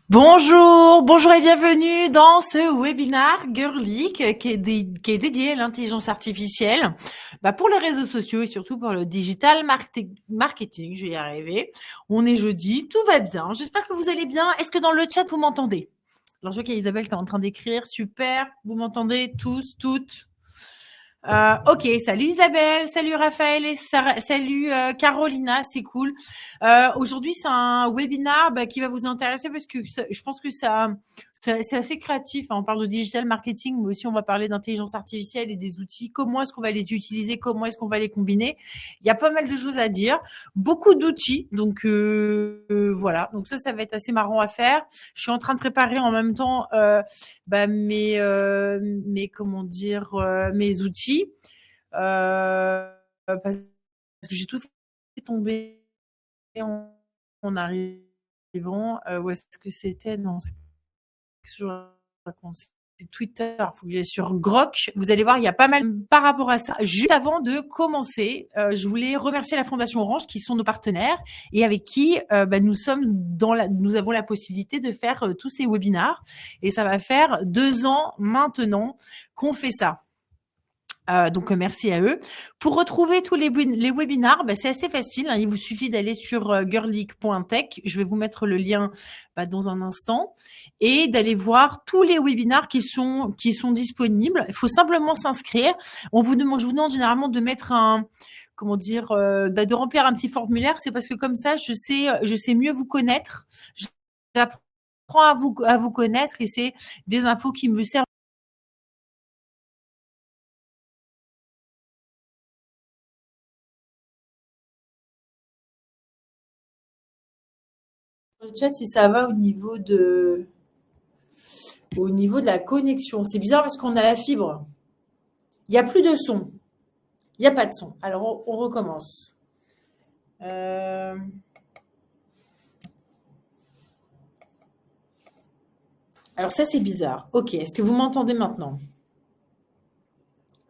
Bonjour, bonjour et bienvenue dans ce webinaire Girlic qui est dédié à l'intelligence artificielle pour les réseaux sociaux et surtout pour le digital marketing. Je vais y arriver. On est jeudi, tout va bien. J'espère que vous allez bien. Est-ce que dans le chat vous m'entendez? Alors je vois qu'il y a Isabelle qui est en train d'écrire. Super, vous m'entendez tous, toutes? Ok, salut Isabelle, salut Raphaël et salut Carolina, c'est cool. Aujourd'hui, c'est un webinar qui va vous intéresser parce que je pense que c'est assez créatif, hein. On parle de digital marketing, mais aussi on va parler d'intelligence artificielle et des outils. Comment est-ce qu'on va les utiliser? Comment est-ce qu'on va les combiner? Il y a pas mal de choses à dire, beaucoup d'outils. Donc voilà, donc ça va être assez marrant à faire. Je suis en train de préparer en même temps mes outils parce que j'ai tout fait tomber en arrivant. Où est-ce que c'était? Non, c'est ce que je raconte. C'est Twitter, il faut que j'aille sur Grok. Vous allez voir, il y a pas mal par rapport à ça. Juste avant de commencer, je voulais remercier la Fondation Orange qui sont nos partenaires et avec qui nous avons la possibilité de faire tous ces webinars. Et ça va faire 2 ans maintenant qu'on fait ça. Donc merci à eux. Pour retrouver tous les webinars, c'est assez facile, hein. Il vous suffit d'aller sur girleak.tech. Je vais vous mettre le lien dans un instant et d'aller voir tous les webinars qui sont disponibles. Il faut simplement s'inscrire. Je vous demande généralement de mettre de remplir un petit formulaire. C'est parce que comme ça, je sais mieux vous connaître. J'apprends à vous connaître et c'est des infos qui me servent. Le chat si ça va au niveau de la connexion. C'est bizarre parce qu'on a la fibre. Il n'y a plus de son. Il n'y a pas de son. Alors, on recommence. Alors, ça, c'est bizarre. Ok, est-ce que vous m'entendez maintenant?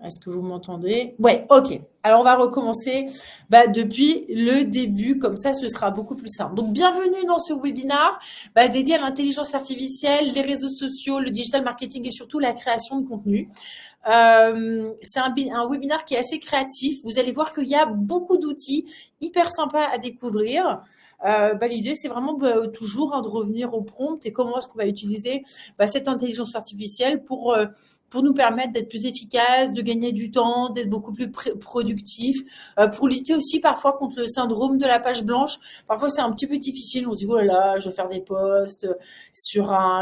Est-ce que vous m'entendez? Ouais, ok. Alors, on va recommencer depuis le début. Comme ça, ce sera beaucoup plus simple. Donc, bienvenue dans ce webinaire dédié à l'intelligence artificielle, les réseaux sociaux, le digital marketing et surtout la création de contenu. C'est un webinaire qui est assez créatif. Vous allez voir qu'il y a beaucoup d'outils hyper sympas à découvrir. L'idée, c'est vraiment toujours de revenir au prompt et comment est-ce qu'on va utiliser cette intelligence artificielle pour nous permettre d'être plus efficaces, de gagner du temps, d'être beaucoup plus productifs, pour lutter aussi parfois contre le syndrome de la page blanche. Parfois, c'est un petit peu difficile. On se dit, oh là là, je vais faire des posts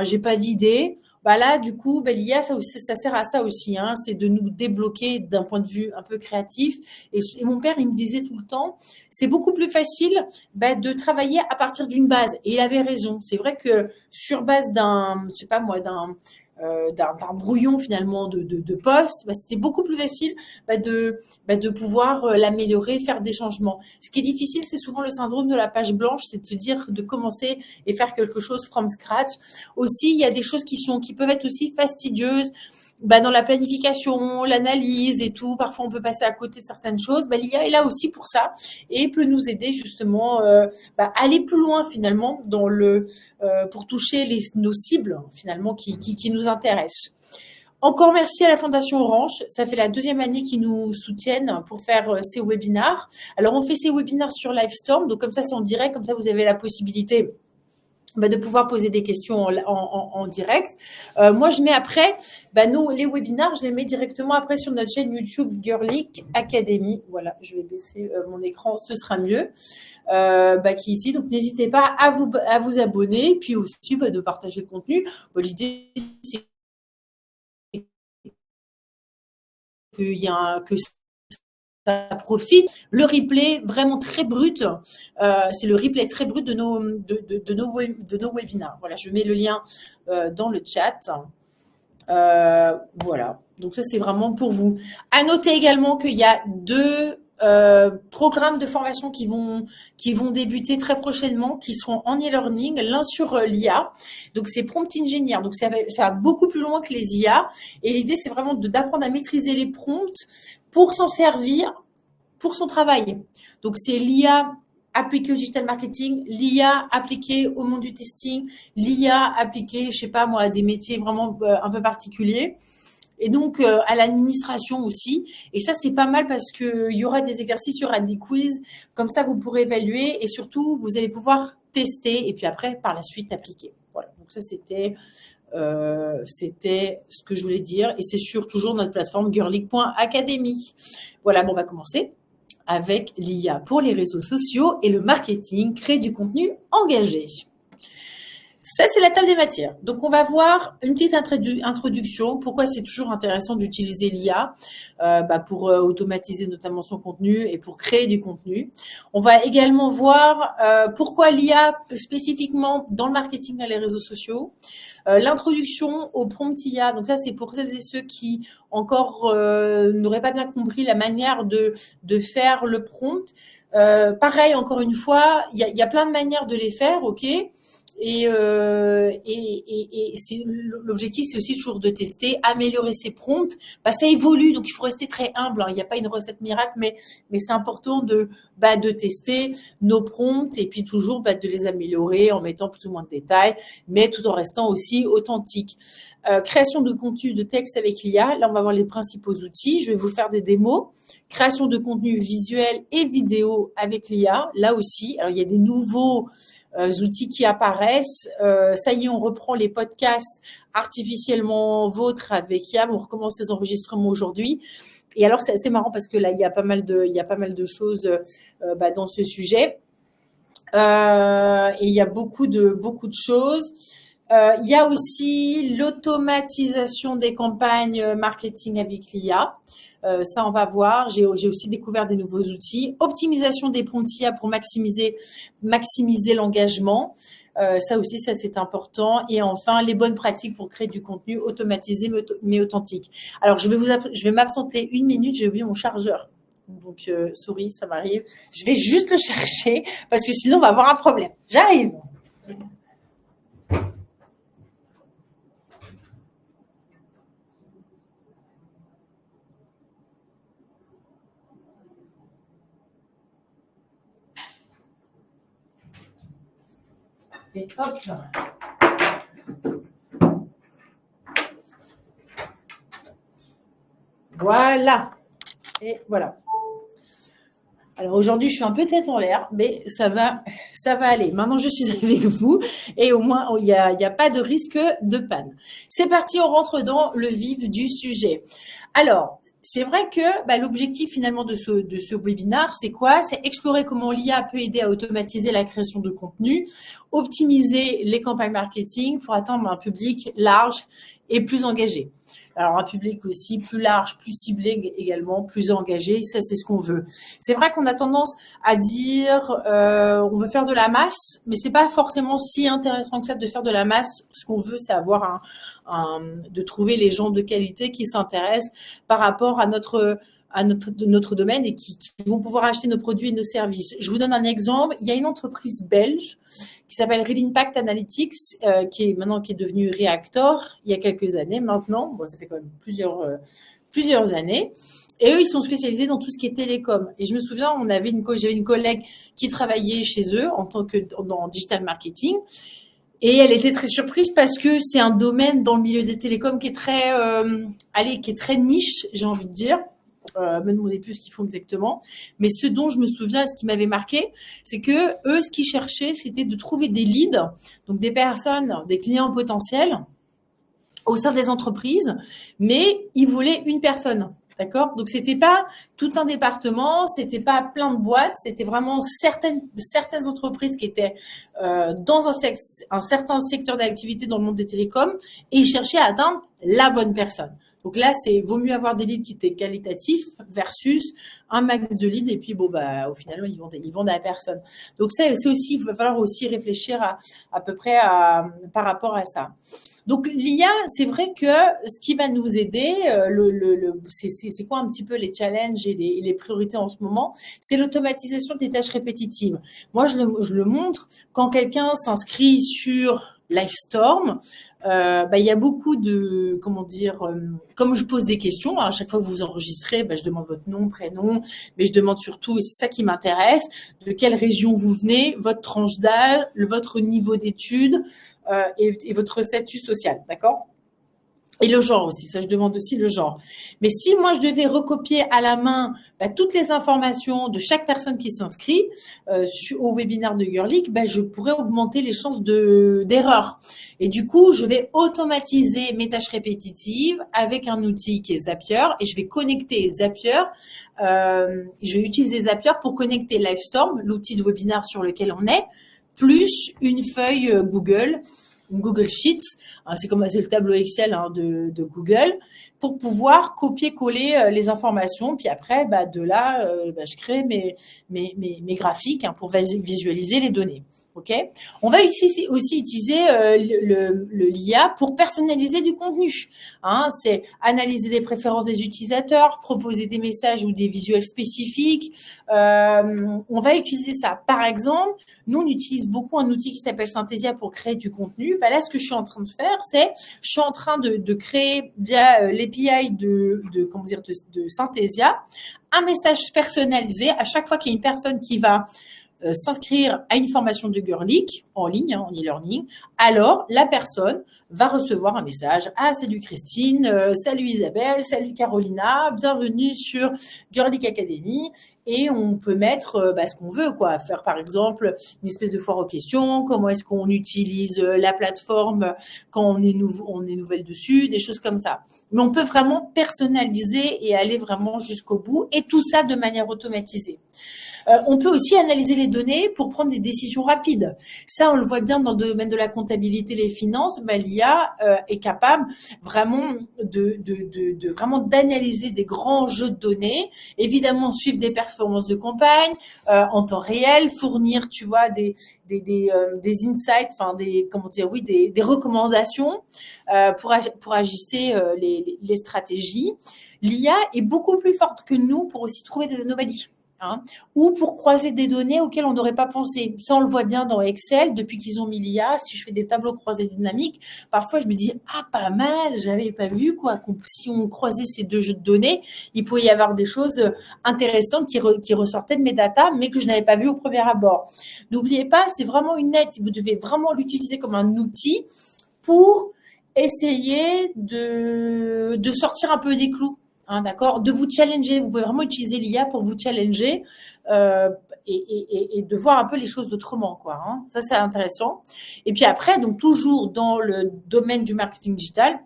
j'ai pas d'idée. Là, du coup, l'IA, ça sert à ça aussi, hein. C'est de nous débloquer d'un point de vue un peu créatif. Et mon père, il me disait tout le temps, c'est beaucoup plus facile de travailler à partir d'une base. Et il avait raison. C'est vrai que sur base je sais pas moi, d'un brouillon finalement de poste, c'était beaucoup plus facile de pouvoir l'améliorer, faire des changements. Ce qui est difficile, c'est souvent le syndrome de la page blanche, c'est de se dire de commencer et faire quelque chose from scratch. Aussi, il y a des choses qui peuvent être aussi fastidieuses. Dans la planification, l'analyse et tout, parfois on peut passer à côté de certaines choses. L'IA est là aussi pour ça et peut nous aider justement à aller plus loin finalement pour toucher nos cibles finalement qui nous intéressent. Encore merci à la Fondation Orange. Ça fait la 2e année qu'ils nous soutiennent pour faire ces webinars. Alors, on fait ces webinars sur Livestorm. Donc, comme ça, c'est en direct. Comme ça, vous avez la possibilité de pouvoir poser des questions en direct. Moi, je mets après, les webinars, je les mets directement après sur notre chaîne YouTube Girlic Academy. Voilà, je vais baisser mon écran, ce sera mieux. Qui est ici. Donc, n'hésitez pas à vous abonner, puis aussi de partager le contenu. L'idée, c'est que ça profite. Le replay vraiment très brut, c'est le replay très brut de nos webinars. Voilà, je mets le lien dans le chat. Voilà, donc ça c'est vraiment pour vous. À noter également qu'il y a 2 programmes de formation qui vont débuter très prochainement, qui seront en e-learning, l'un sur l'IA, donc c'est Prompt Engineer, donc ça va beaucoup plus loin que les IA, et l'idée c'est vraiment d'apprendre à maîtriser les prompts pour s'en servir pour son travail. Donc c'est l'IA appliquée au digital marketing, l'IA appliquée au monde du testing, l'IA appliquée, je sais pas moi, à des métiers vraiment un peu particuliers. Et donc à l'administration aussi. Et ça, c'est pas mal parce que il y aura des exercices, il y aura des quiz. Comme ça, vous pourrez évaluer et surtout, vous allez pouvoir tester et puis après, par la suite, appliquer. Voilà. Donc ça, c'était ce que je voulais dire. Et c'est sur toujours notre plateforme girly.academy. Voilà, bon, on va commencer avec l'IA pour les réseaux sociaux et le marketing, créer du contenu engagé. Ça, c'est la table des matières. Donc, on va voir une petite introduction. Pourquoi c'est toujours intéressant d'utiliser l'IA pour automatiser notamment son contenu et pour créer du contenu. On va également voir pourquoi l'IA spécifiquement dans le marketing et les réseaux sociaux. L'introduction au prompt IA. Donc, ça, c'est pour celles et ceux qui encore n'auraient pas bien compris la manière de faire le prompt. Pareil, encore une fois, il y a plein de manières de les faire, ok ? Et c'est l'objectif, c'est aussi toujours de tester, améliorer ses prompts. Ça évolue, donc il faut rester très humble. Hein. Il n'y a pas une recette miracle, mais c'est important de tester nos prompts et puis toujours de les améliorer en mettant plus ou moins de détails, mais tout en restant aussi authentique. Création de contenu de texte avec l'IA. Là, on va voir les principaux outils. Je vais vous faire des démos. Création de contenu visuel et vidéo avec l'IA. Là aussi, alors il y a des nouveaux outils qui apparaissent. Ça y est, on reprend les podcasts artificiellement vôtres avec IA. On recommence les enregistrements aujourd'hui. Et alors, c'est assez marrant parce que là, il y a pas mal de choses dans ce sujet. Et il y a beaucoup de choses. Il y a aussi l'automatisation des campagnes marketing avec l'IA. Ça, on va voir. J'ai aussi découvert des nouveaux outils. Optimisation des prompts IA pour maximiser l'engagement. Ça aussi, ça c'est important. Et enfin, les bonnes pratiques pour créer du contenu automatisé mais authentique. Alors, je vais m'absenter 1 minute. J'ai oublié mon chargeur. Donc, souris, ça m'arrive. Je vais juste le chercher parce que sinon, on va avoir un problème. J'arrive. Et hop. Voilà. Et voilà. Alors aujourd'hui, je suis un peu tête en l'air, mais ça va aller. Maintenant, je suis avec vous et au moins, il y a pas de risque de panne. C'est parti, on rentre dans le vif du sujet. Alors, c'est vrai que l'objectif finalement de ce webinaire, c'est quoi? C'est explorer comment l'IA peut aider à automatiser la création de contenu, optimiser les campagnes marketing pour atteindre un public large et plus engagé. Alors, un public aussi plus large, plus ciblé également, plus engagé. Ça, c'est ce qu'on veut. C'est vrai qu'on a tendance à dire on veut faire de la masse, mais c'est pas forcément si intéressant que ça de faire de la masse. Ce qu'on veut, c'est avoir de trouver les gens de qualité qui s'intéressent par rapport à notre domaine et qui vont pouvoir acheter nos produits et nos services. Je vous donne un exemple. Il y a une entreprise belge qui s'appelle Real Impact Analytics, qui est devenue Reactor il y a quelques années maintenant. Bon, ça fait quand même plusieurs années. Et eux, ils sont spécialisés dans tout ce qui est télécom. Et je me souviens, j'avais une collègue qui travaillait chez eux dans digital marketing. Et elle était très surprise parce que c'est un domaine dans le milieu des télécoms qui est très niche, j'ai envie de dire. Me demandez plus ce qu'ils font exactement. Mais ce dont je me souviens, ce qui m'avait marqué, c'est que eux, ce qu'ils cherchaient, c'était de trouver des leads, donc des personnes, des clients potentiels au sein des entreprises, mais ils voulaient une personne. D'accord? Donc, c'était pas tout un département, c'était pas plein de boîtes, c'était vraiment certaines entreprises qui étaient dans un certain secteur d'activité dans le monde des télécoms et ils cherchaient à atteindre la bonne personne. Donc là, vaut mieux avoir des leads qui étaient qualitatifs versus un max de leads et puis au final, ils vendent à la personne. Donc ça, c'est aussi, il va falloir aussi réfléchir à peu près par rapport à ça. Donc l'IA, c'est vrai que ce qui va nous aider, c'est quoi un petit peu les challenges et les priorités en ce moment? C'est l'automatisation des tâches répétitives. Moi, je le montre quand quelqu'un s'inscrit sur Livestorm, il y a beaucoup de, comme je pose des questions, hein, à chaque fois que vous enregistrez, je demande votre nom, prénom, mais je demande surtout, et c'est ça qui m'intéresse, de quelle région vous venez, votre tranche d'âge, votre niveau d'études et votre statut social, d'accord ? Et le genre aussi, ça je demande aussi le genre. Mais si moi je devais recopier à la main toutes les informations de chaque personne qui s'inscrit au webinaire de Girlic, je pourrais augmenter les chances d'erreur. Et du coup, je vais automatiser mes tâches répétitives avec un outil qui est Zapier et je vais connecter Zapier. Je vais utiliser Zapier pour connecter Livestorm, l'outil de webinaire sur lequel on est, plus une feuille Google. Google Sheets, c'est le tableau Excel de Google, pour pouvoir copier-coller les informations. Puis après, de là, je crée mes graphiques pour visualiser les données. Ok. On va aussi utiliser l'IA pour personnaliser du contenu. C'est analyser les préférences des utilisateurs, proposer des messages ou des visuels spécifiques. On va utiliser ça. Par exemple, nous, on utilise beaucoup un outil qui s'appelle Synthesia pour créer du contenu. Là, ce que je suis en train de faire, je suis en train de créer via l'API de Synthesia un message personnalisé à chaque fois qu'il y a une personne qui va s'inscrire à une formation de Girlic en ligne, en e-learning, alors la personne va recevoir un message. Ah, salut Christine, salut Isabelle, salut Carolina, bienvenue sur Girlic Academy. Et on peut mettre ce qu'on veut, quoi. Faire par exemple une espèce de foire aux questions, comment est-ce qu'on utilise la plateforme quand on est nouvelle dessus, des choses comme ça. Mais on peut vraiment personnaliser et aller vraiment jusqu'au bout, et tout ça de manière automatisée. On peut aussi analyser les données pour prendre des décisions rapides. Ça, on le voit bien dans le domaine de la comptabilité, les finances. L'IA est capable vraiment vraiment d'analyser des grands jeux de données. Évidemment, suivre des performances de campagne en temps réel, fournir, tu vois, des insights, des recommandations pour ajuster les stratégies. L'IA est beaucoup plus forte que nous pour aussi trouver des anomalies. Ou pour croiser des données auxquelles on n'aurait pas pensé. Ça, on le voit bien dans Excel, depuis qu'ils ont mis l'IA. Si je fais des tableaux croisés dynamiques, parfois je me dis « Ah, pas mal, j'avais pas vu quoi. Si on croisait ces deux jeux de données, il pouvait y avoir des choses intéressantes qui ressortaient de mes datas, mais que je n'avais pas vu au premier abord. » N'oubliez pas, c'est vraiment une aide. Vous devez vraiment l'utiliser comme un outil pour essayer de sortir un peu des clous. D'accord, de vous challenger. Vous pouvez vraiment utiliser l'IA pour vous challenger et de voir un peu les choses autrement, quoi. Ça, c'est intéressant. Et puis après, donc toujours dans le domaine du marketing digital,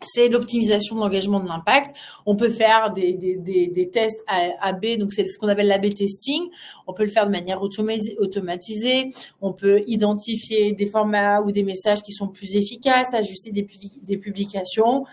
c'est l'optimisation de l'engagement, de l'impact. On peut faire des tests AB, donc c'est ce qu'on appelle l'AB testing. On peut le faire de manière automatisée. On peut identifier des formats ou des messages qui sont plus efficaces, ajuster des publications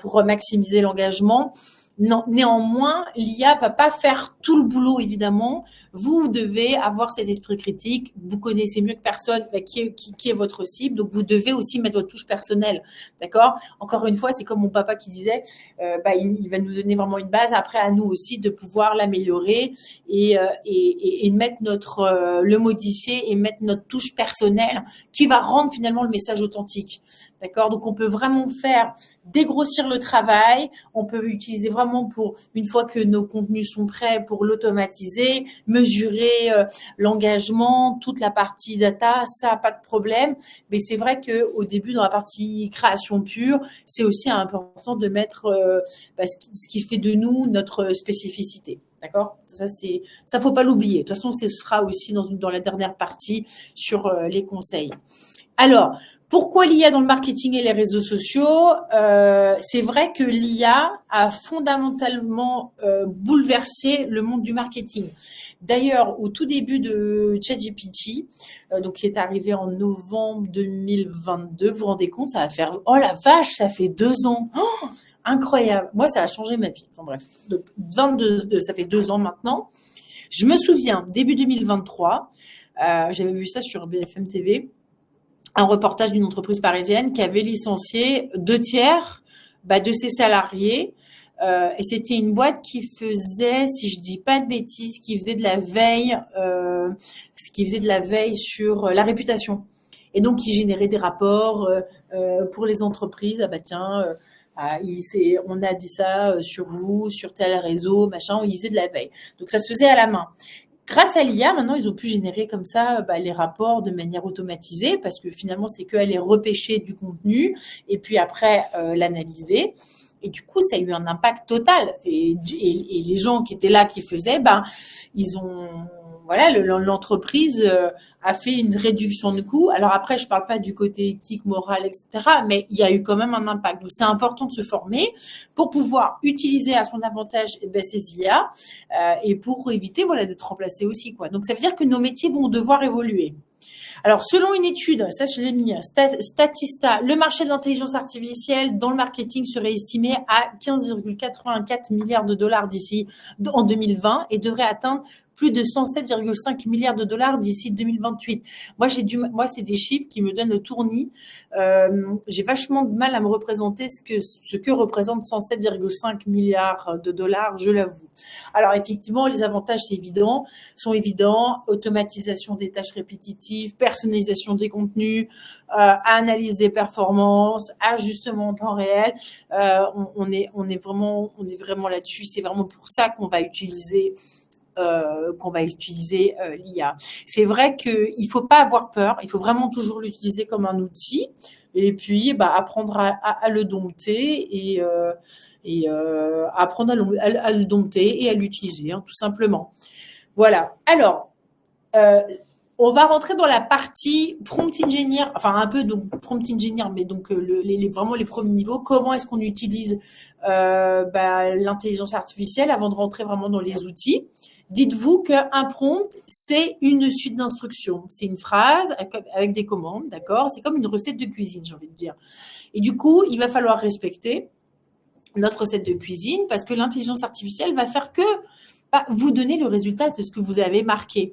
pour maximiser l'engagement. Non, néanmoins, l'IA va pas faire tout le boulot, évidemment. Vous devez avoir cet esprit critique. Vous connaissez mieux que personne qui est votre cible. Donc, vous devez aussi mettre votre touche personnelle. D'accord? Encore une fois, c'est comme mon papa qui disait, il va nous donner vraiment une base. Après, à nous aussi de pouvoir l'améliorer et mettre le modifier et mettre notre touche personnelle qui va rendre finalement le message authentique. D'accord? Donc, on peut vraiment dégrossir le travail. On peut utiliser vraiment pour, une fois que nos contenus sont prêts, pour l'automatiser, mesurer l'engagement, toute la partie data, ça, pas de problème. Mais c'est vrai qu'au début, dans la partie création pure, c'est aussi important de mettre ce qui fait de nous notre spécificité. D'accord? Ça, faut pas l'oublier. De toute façon, ce sera aussi dans la dernière partie sur les conseils. Alors, pourquoi l'IA dans le marketing et les réseaux sociaux? C'est vrai que l'IA a fondamentalement bouleversé le monde du marketing. D'ailleurs, au tout début de ChatGPT, donc qui est arrivé en novembre 2022, vous vous rendez compte, ça va faire... Oh la vache, ça fait 2 ans. Oh, incroyable. Moi, ça a changé ma vie. Enfin bref, donc ça fait 2 ans maintenant. Je me souviens, début 2023, j'avais vu ça sur BFM TV, un reportage d'une entreprise parisienne qui avait licencié 2/3 de ses salariés. Et c'était une boîte qui faisait, si je dis pas de bêtises, qui faisait de la veille sur la réputation. Et donc, ils généraient des rapports pour les entreprises. Ah bah tiens, on a dit ça sur vous, sur tel réseau, machin. Ils faisaient de la veille. Donc, ça se faisait à la main. Grâce à l'IA, maintenant, ils ont pu générer comme ça les rapports de manière automatisée parce que finalement, c'est qu'elle est repêcher du contenu et puis après l'analyser. Et du coup, ça a eu un impact total. Et les gens qui étaient là, qui faisaient, ils ont, voilà, l'entreprise a fait une réduction de coûts. Alors après, je parle pas du côté éthique, moral, etc., mais il y a eu quand même un impact. Donc, c'est important de se former pour pouvoir utiliser à son avantage ces IA et pour éviter, voilà, d'être remplacé aussi, quoi. Donc, ça veut dire que nos métiers vont devoir évoluer. Alors, selon une étude, ça je l'ai mis, Statista, le marché de l'intelligence artificielle dans le marketing serait estimé à 15,84 milliards de dollars d'ici en 2020 et devrait atteindre plus de 107,5 milliards de dollars d'ici 2028. Moi, c'est des chiffres qui me donnent le tournis. J'ai vachement de mal à me représenter ce que représente 107,5 milliards de dollars, je l'avoue. Alors, effectivement, les avantages, sont évidents. Automatisation des tâches répétitives, personnalisation des contenus, analyse des performances, ajustement en temps réel. On est vraiment là-dessus. C'est vraiment pour ça qu'on va utiliser l'IA. C'est vrai qu'il faut pas avoir peur, il faut vraiment toujours l'utiliser comme un outil et puis apprendre à le dompter et apprendre à le dompter et à l'utiliser, tout simplement. Voilà. Alors, on va rentrer dans la partie prompt engineer, enfin un peu donc prompt engineer, mais donc vraiment les premiers niveaux. Comment est-ce qu'on utilise l'intelligence artificielle avant de rentrer vraiment dans les outils? Dites-vous qu'un prompt, c'est une suite d'instructions. C'est une phrase avec des commandes, d'accord? C'est comme une recette de cuisine, j'ai envie de dire. Et du coup, il va falloir respecter notre recette de cuisine parce que l'intelligence artificielle va faire que vous donner le résultat de ce que vous avez marqué.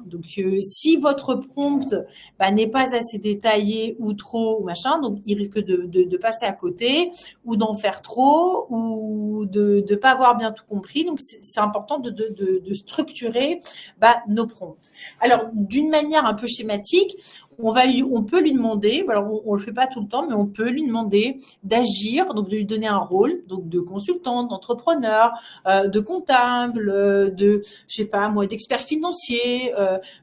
Donc, si votre prompt n'est pas assez détaillé ou trop ou machin, donc il risque de passer à côté ou d'en faire trop ou de pas avoir bien tout compris. Donc, c'est important de structurer nos prompts. Alors, d'une manière un peu schématique, on peut lui demander, alors on le fait pas tout le temps, mais on peut lui demander d'agir, donc de lui donner un rôle, donc de consultant, d'entrepreneur, de comptable, je sais pas moi, d'expert financier,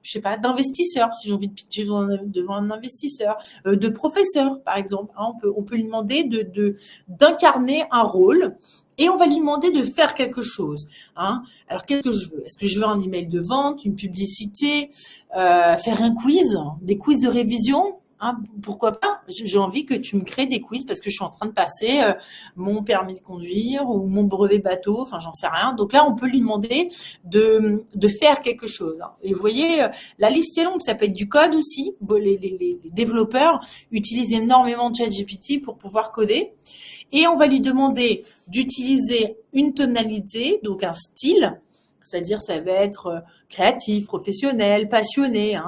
je sais pas, d'investisseur, si j'ai envie de pitcher devant un investisseur, de professeur par exemple. On peut lui demander d'incarner un rôle. Et on va lui demander de faire quelque chose. Alors, qu'est-ce que je veux? Est-ce que je veux un email de vente, une publicité, faire un quiz, des quiz de révision? Pourquoi pas? J'ai envie que tu me crées des quiz parce que je suis en train de passer mon permis de conduire ou mon brevet bateau, enfin j'en sais rien. Donc là, on peut lui demander de faire quelque chose. Et vous voyez, la liste est longue, ça peut être du code aussi. Les développeurs utilisent énormément de ChatGPT pour pouvoir coder. Et on va lui demander d'utiliser une tonalité, donc un style, c'est-à-dire ça va être créatif, professionnel, passionné.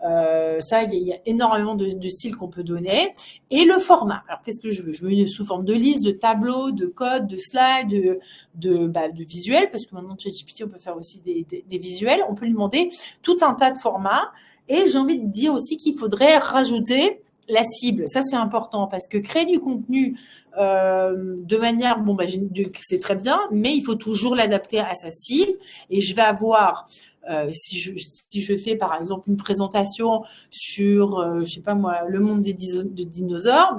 Ça, il y a énormément de styles qu'on peut donner. Et le format. Alors, qu'est-ce que je veux? Je veux sous forme de liste, de tableau, de code, de slide, de visuels, parce que maintenant, ChatGPT, on peut faire aussi des visuels. On peut lui demander tout un tas de formats. Et j'ai envie de dire aussi qu'il faudrait rajouter la cible. Ça, c'est important parce que créer du contenu de manière, c'est très bien, mais il faut toujours l'adapter à sa cible. Et je vais avoir, si je fais par exemple une présentation sur, je sais pas moi, le monde des dinosaures,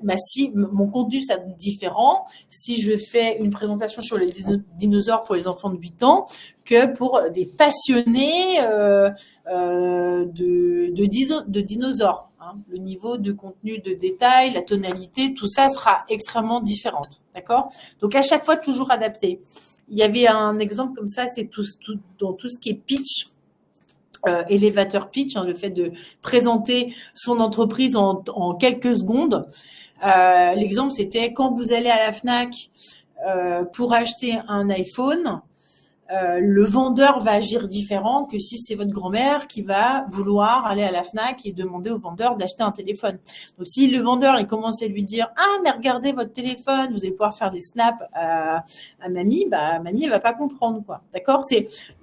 ma cible, mon contenu, ça va être différent si je fais une présentation sur les dinosaures pour les enfants de 8 ans que pour des passionnés de dinosaures. Le niveau de contenu, de détail, la tonalité, tout ça sera extrêmement différent. D'accord? Donc, à chaque fois, toujours adapté. Il y avait un exemple comme ça, c'est dans tout ce qui est pitch, elevator pitch, le fait de présenter son entreprise en quelques secondes. L'exemple, c'était quand vous allez à la Fnac pour acheter un iPhone, le vendeur va agir différent que si c'est votre grand-mère qui va vouloir aller à la Fnac et demander au vendeur d'acheter un téléphone. Donc, si le vendeur il commence à lui dire ah mais regardez votre téléphone, vous allez pouvoir faire des snaps à mamie, bah mamie elle va pas comprendre quoi, d'accord.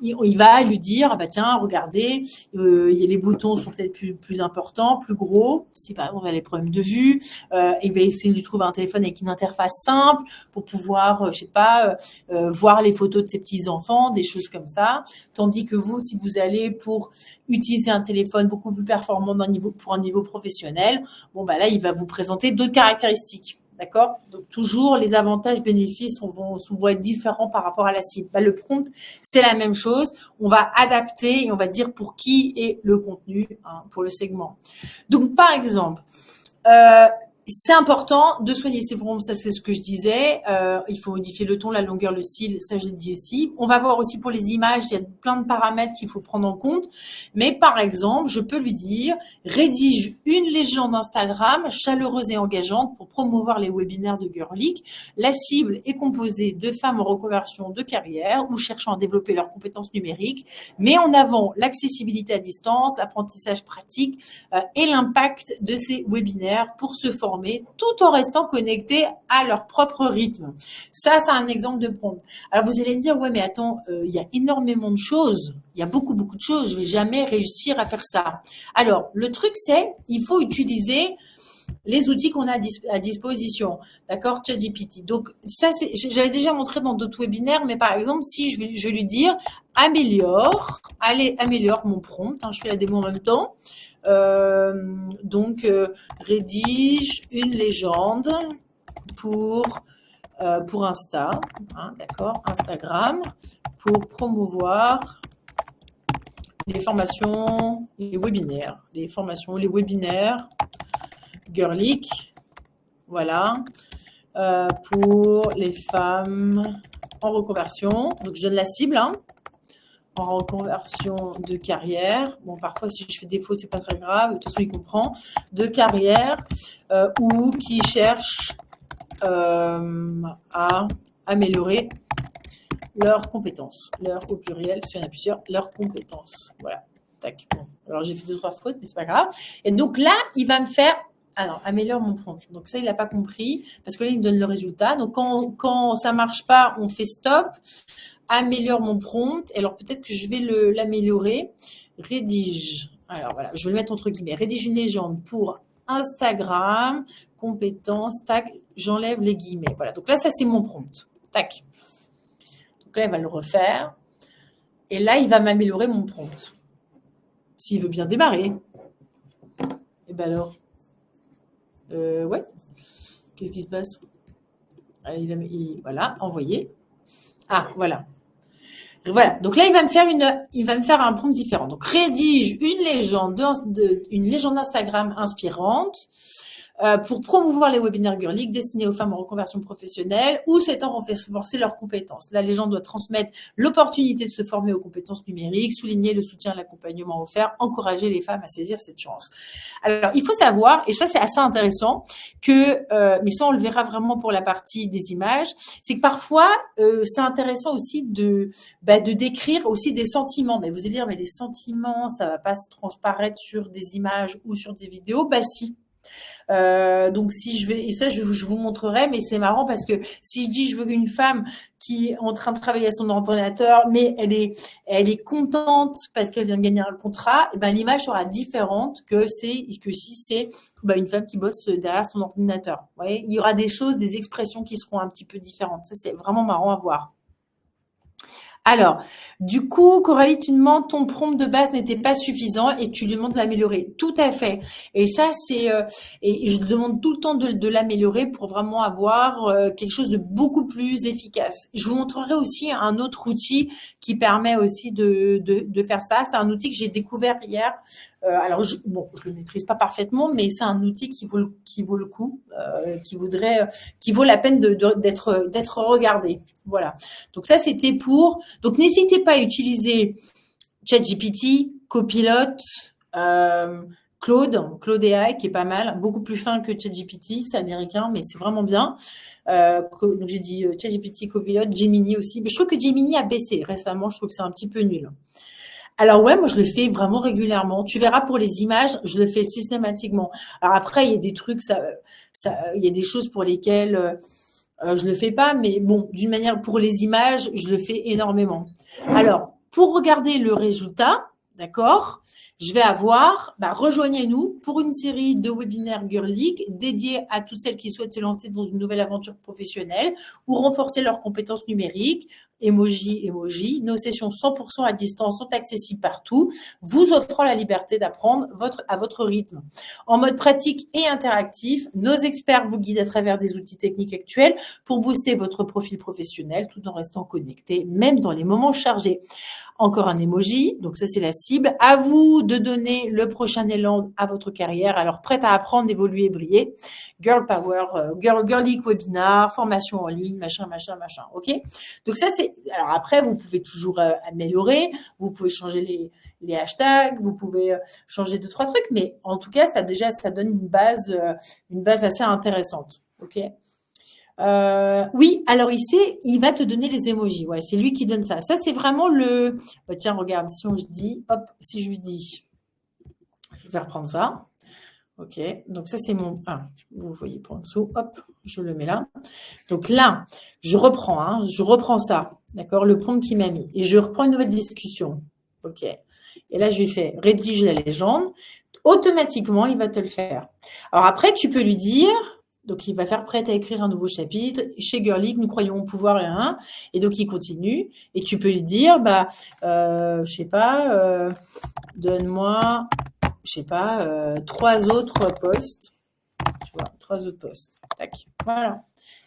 Il va lui dire ah bah tiens regardez, les boutons sont peut-être plus importants, plus gros. Si par exemple elle a des problèmes de vue, il va essayer de lui trouver un téléphone avec une interface simple pour pouvoir je sais pas voir les photos de ses petits enfants, des choses comme ça. Tandis que vous, si vous allez pour utiliser un téléphone beaucoup plus performant pour un niveau professionnel, bon bah là il va vous présenter d'autres caractéristiques. D'accord. Donc toujours les avantages bénéfices vont être différents par rapport à la cible. Bah, le prompt c'est la même chose. On va adapter et on va dire pour qui est le contenu pour le segment. Donc par exemple, c'est important de soigner ses prompts, ça c'est ce que je disais. Il faut modifier le ton, la longueur, le style, ça je le dis aussi. On va voir aussi pour les images, il y a plein de paramètres qu'il faut prendre en compte. Mais par exemple, je peux lui dire rédige une légende Instagram chaleureuse et engageante pour promouvoir les webinaires de Girlic. La cible est composée de femmes en reconversion de carrière ou cherchant à développer leurs compétences numériques. Met en avant l'accessibilité à distance, l'apprentissage pratique et l'impact de ces webinaires pour se former tout en restant connectés à leur propre rythme. Ça, c'est un exemple de prompt. Alors, vous allez me dire, ouais, mais attends, il y a énormément de choses. Il y a beaucoup de choses. Je vais jamais réussir à faire ça. Alors, le truc, c'est, il faut utiliser les outils qu'on a à disposition. D'accord? ChatGPT. Donc, ça, j'avais déjà montré dans d'autres webinaires, mais par exemple, si je vais lui dire, améliore mon prompt, je fais la démo en même temps. Donc, rédige une légende pour Insta, d'accord, Instagram, pour promouvoir les formations, les webinaires, Girlic, voilà, pour les femmes en reconversion. Donc, je donne la cible, en reconversion de carrière. Bon, parfois, si je fais des fautes, c'est pas très grave. De toute façon, il comprend. De carrière ou qui cherchent à améliorer leurs compétences. Leurs au pluriel, s'il y en a plusieurs, leurs compétences. Voilà. Tac. Bon. Alors, j'ai fait 2-3 fautes, mais c'est pas grave. Et donc là, il va me faire améliore mon prompt. Donc ça, il n'a pas compris parce que là, il me donne le résultat. Donc, quand ça marche pas, on fait stop. Améliore mon prompt. Alors, peut-être que je vais l'améliorer. Rédige. Alors, voilà, je vais le mettre entre guillemets. Rédige une légende pour Instagram. Compétences. Tac. J'enlève les guillemets. Voilà. Donc là, ça, c'est mon prompt. Tac. Donc là, il va le refaire. Et là, il va m'améliorer mon prompt. S'il veut bien démarrer. Et ben alors. Ouais. Qu'est-ce qui se passe? Voilà, envoyer. Ah, voilà. Voilà. Donc là, il va me faire un prompt différent. Donc, rédige une légende Instagram inspirante pour promouvoir les webinaires Girlic destinés aux femmes en reconversion professionnelle ou souhaitant renforcer leurs compétences. La légende doit transmettre l'opportunité de se former aux compétences numériques, souligner le soutien et l'accompagnement offert, encourager les femmes à saisir cette chance. Alors, il faut savoir, et ça c'est assez intéressant, que, mais ça on le verra vraiment pour la partie des images, c'est que parfois c'est intéressant aussi de décrire aussi des sentiments. Mais vous allez dire, mais les sentiments, ça va pas se transparaître sur des images ou sur des vidéos. Bah si. Donc si je vous montrerai, mais c'est marrant parce que si je dis je veux une femme qui est en train de travailler à son ordinateur, mais elle est contente parce qu'elle vient de gagner un contrat, et ben l'image sera différente que si c'est une femme qui bosse derrière son ordinateur. Vous voyez, il y aura des choses, des expressions qui seront un petit peu différentes. Ça c'est vraiment marrant à voir. Alors, du coup, Coralie, tu demandes ton prompt de base n'était pas suffisant et tu lui demandes de l'améliorer. Tout à fait. Et ça, et je demande tout le temps de l'améliorer pour vraiment avoir quelque chose de beaucoup plus efficace. Je vous montrerai aussi un autre outil qui permet aussi de faire ça. C'est un outil que j'ai découvert hier. Alors, je le maîtrise pas parfaitement, mais c'est un outil qui vaut le coup, qui vaut la peine d'être regardé. Voilà. Donc ça, c'était pour. Donc n'hésitez pas à utiliser ChatGPT, Copilot, Claude AI, qui est pas mal, beaucoup plus fin que ChatGPT, c'est américain, mais c'est vraiment bien. Donc j'ai dit ChatGPT, Copilot, Gemini aussi. Mais je trouve que Gemini a baissé récemment, je trouve que c'est un petit peu nul. Alors ouais, moi je le fais vraiment régulièrement. Tu verras pour les images, je le fais systématiquement. Alors après, il y a des trucs, il y a des choses pour lesquelles je le fais pas, mais bon, d'une manière, pour les images, je le fais énormément. Alors, pour regarder le résultat, d'accord, je vais avoir, rejoignez-nous pour une série de webinaires Girl League dédiés à toutes celles qui souhaitent se lancer dans une nouvelle aventure professionnelle ou renforcer leurs compétences numériques. Emoji. Nos sessions 100% à distance sont accessibles partout, vous offrant la liberté d'apprendre à votre rythme. En mode pratique et interactif, nos experts vous guident à travers des outils techniques actuels pour booster votre profil professionnel tout en restant connecté, même dans les moments chargés. Encore un emoji, donc ça c'est la cible. À vous de donner le prochain élan à votre carrière. Alors prête à apprendre, évoluer, briller. Girl Power, Girl League webinar, formation en ligne, machin. Ok. Donc ça c'est. Alors après vous pouvez toujours améliorer. Vous pouvez changer les hashtags. Vous pouvez changer 2-3 trucs, mais en tout cas ça donne une base assez intéressante. Ok. Oui, alors il va te donner les emojis. Ouais, c'est lui qui donne ça. Ça, c'est vraiment le. Tiens, regarde, si je lui dis, je vais reprendre ça. Ok, donc ça, c'est mon. Ah, vous voyez pour en dessous. Hop, je le mets là. Donc là, je reprends ça. D'accord, le prompt qu'il m'a mis. Et je reprends une nouvelle discussion. Ok. Et là, je lui fais rédige la légende. Automatiquement, il va te le faire. Alors après, tu peux lui dire. Donc, il va faire prête à écrire un nouveau chapitre. Chez Girl League, nous croyons au pouvoir. Et donc, il continue. Et tu peux lui dire, je sais pas, donne-moi, je sais pas, 3 autres postes. Tu vois, 3 autres postes. Tac. Voilà.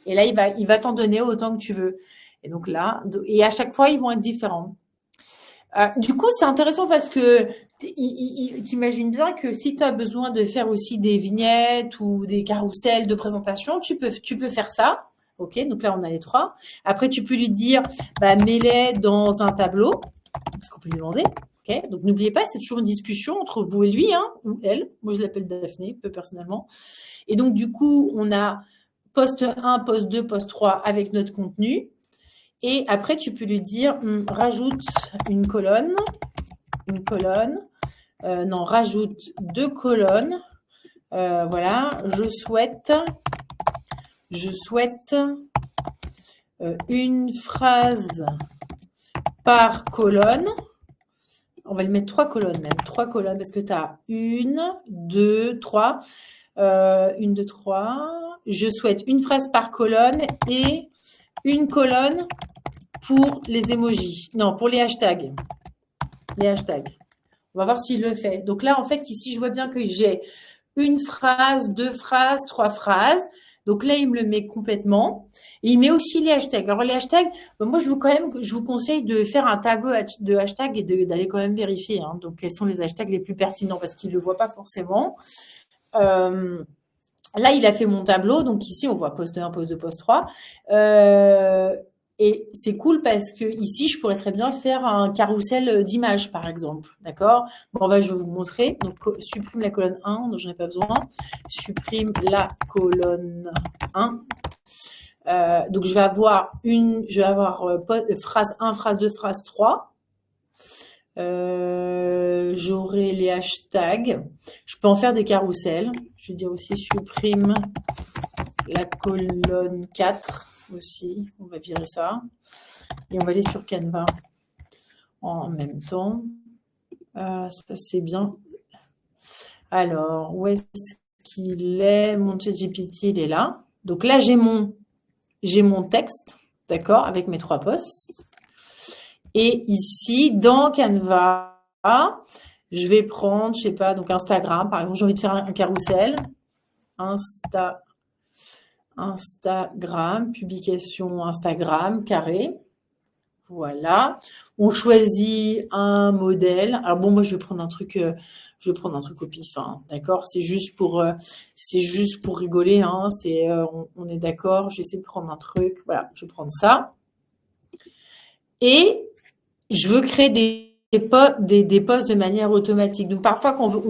Et là, il va t'en donner autant que tu veux. Et donc là, et à chaque fois, ils vont être différents. Du coup, c'est intéressant parce que t'imagines bien que si tu as besoin de faire aussi des vignettes ou des carousels de présentation, tu peux faire ça. Ok, donc là, on a les 3. Après, tu peux lui dire, mets-les dans un tableau. Parce qu'on peut lui demander. Ok, donc n'oubliez pas, c'est toujours une discussion entre vous et lui, ou elle. Moi, je l'appelle Daphné, peu personnellement. Et donc, du coup, on a poste 1, poste 2, poste 3 avec notre contenu. Et après, tu peux lui dire, rajoute une colonne. Non, rajoute 2 colonnes. Voilà, je souhaite une phrase par colonne. On va lui mettre 3 colonnes même. 3 colonnes parce que tu as 1, 2, 3. 1, 2, 3. Je souhaite une phrase par colonne et une colonne pour les emojis. Non, pour les hashtags. On va voir s'il le fait. Donc là, en fait, ici, je vois bien que j'ai une phrase, 2 phrases, 3 phrases. Donc là, il me le met complètement. Et il met aussi les hashtags. Alors les hashtags, moi, je vous conseille de faire un tableau de hashtags et d'aller quand même vérifier. Donc, quels sont les hashtags les plus pertinents parce qu'il ne le voit pas forcément. Là, il a fait mon tableau. Donc ici, on voit post 1, post 2, post 3. Et c'est cool parce que ici, je pourrais très bien faire un carrousel d'images, par exemple. D'accord? Bon, je vais vous montrer. Donc, supprime la colonne 1, donc j'en ai pas besoin. Supprime la colonne 1. Donc, je vais avoir phrase 1, phrase 2, phrase 3. J'aurai les hashtags. Je peux en faire des carousels. Je vais dire aussi supprime la colonne 4. Aussi, on va virer ça et on va aller sur Canva en même temps. Ça c'est bien. Alors, où est-ce qu'il est? Mon ChatGPT, il est là. Donc là, j'ai mon texte, d'accord, avec mes 3 posts. Et ici, dans Canva, je vais prendre, je sais pas, donc Instagram, par exemple, j'ai envie de faire un carrousel. Instagram, publication Instagram, carré. Voilà. On choisit un modèle. Alors bon, moi je vais prendre un truc au pif, d'accord. C'est juste pour rigoler, on est d'accord. Je vais essayer de prendre un truc. Voilà, je vais prendre ça. Et je veux créer des des posts de manière automatique. Donc, parfois, quand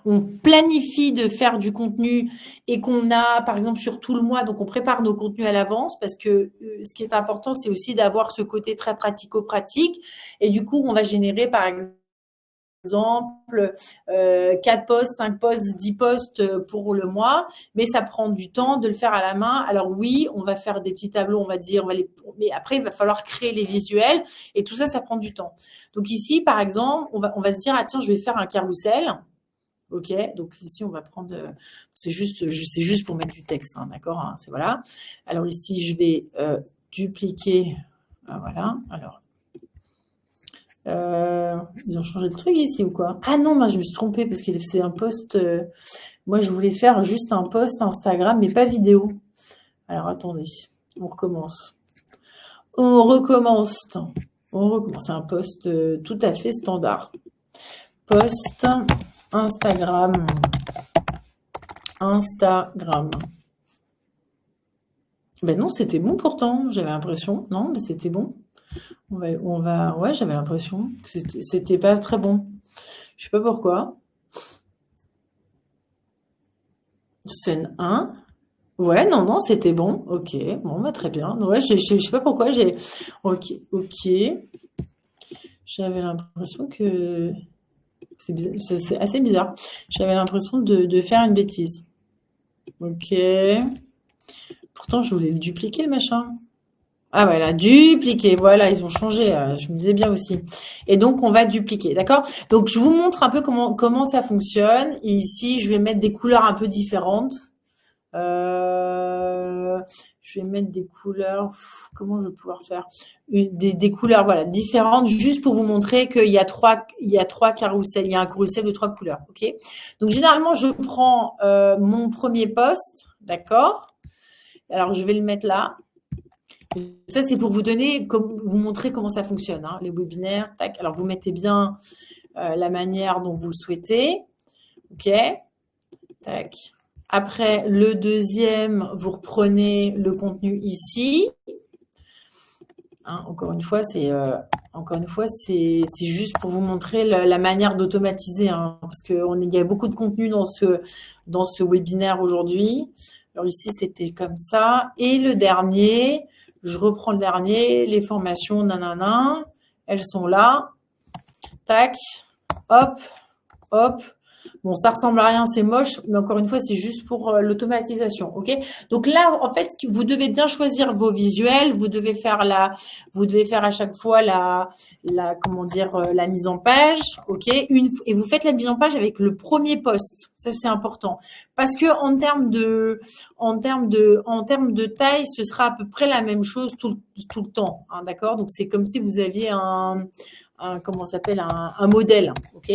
on planifie de faire du contenu et qu'on a, par exemple, sur tout le mois, donc on prépare nos contenus à l'avance parce que ce qui est important, c'est aussi d'avoir ce côté très pratico-pratique. Et du coup, on va générer, par exemple, 4 posts, 5 posts, 10 posts pour le mois, mais ça prend du temps de le faire à la main. Alors oui, on va faire des petits tableaux, on va dire, mais après, il va falloir créer les visuels et tout ça, ça prend du temps. Donc ici, par exemple, on va se dire, ah tiens, je vais faire un carrousel. OK, donc ici, on va prendre, c'est juste pour mettre du texte, hein, d'accord, hein, c'est voilà. Alors ici, je vais dupliquer, voilà, alors, ils ont changé le truc ici ou quoi? Ah non, moi je me suis trompée parce que c'est un post. Moi je voulais faire juste un post Instagram, mais pas vidéo. Alors attendez, on recommence. On recommence. On recommence. C'est un post tout à fait standard. Post Instagram. Instagram. Ben non, c'était bon pourtant. J'avais l'impression. Non, mais c'était bon. Ouais, j'avais l'impression que c'était pas très bon. Je sais pas pourquoi. Scène 1. Ouais, non, c'était bon. Ok, bon, bah, très bien. Ouais, je sais pas pourquoi j'ai. Ok, ok. J'avais l'impression que c'est assez bizarre. J'avais l'impression de faire une bêtise. Ok. Pourtant, je voulais le dupliquer, le machin. Ah voilà, dupliquer, voilà, ils ont changé, je me disais bien aussi. Et donc, on va dupliquer, d'accord? Donc, je vous montre un peu comment ça fonctionne. Et ici, je vais mettre des couleurs un peu différentes. Je vais mettre des couleurs, comment je vais pouvoir faire? Des couleurs, voilà, différentes, juste pour vous montrer qu'il y a trois carousels, il y a un carrousel de 3 couleurs, ok? Donc, généralement, je prends mon premier post, d'accord? Alors, je vais le mettre là. Ça, c'est pour vous donner, vous montrer comment ça fonctionne, hein, les webinaires. Tac. Alors, vous mettez bien la manière dont vous le souhaitez. OK. Tac. Après, le deuxième, vous reprenez le contenu ici. Hein, encore une fois, c'est juste pour vous montrer la manière d'automatiser, hein, parce qu'il y a beaucoup de contenu dans ce webinaire aujourd'hui. Alors ici, c'était comme ça. Et le dernier, je reprends le dernier, les formations, nanana, elles sont là. Tac, hop, hop. Bon, ça ressemble à rien, c'est moche, mais encore une fois, c'est juste pour l'automatisation, ok? Donc là, en fait, vous devez bien choisir vos visuels, vous devez faire à chaque fois la mise en page, ok? Et vous faites la mise en page avec le premier post, ça c'est important, parce que en termes de taille, ce sera à peu près la même chose tout le temps, hein, d'accord? Donc c'est comme si vous aviez un modèle, ok?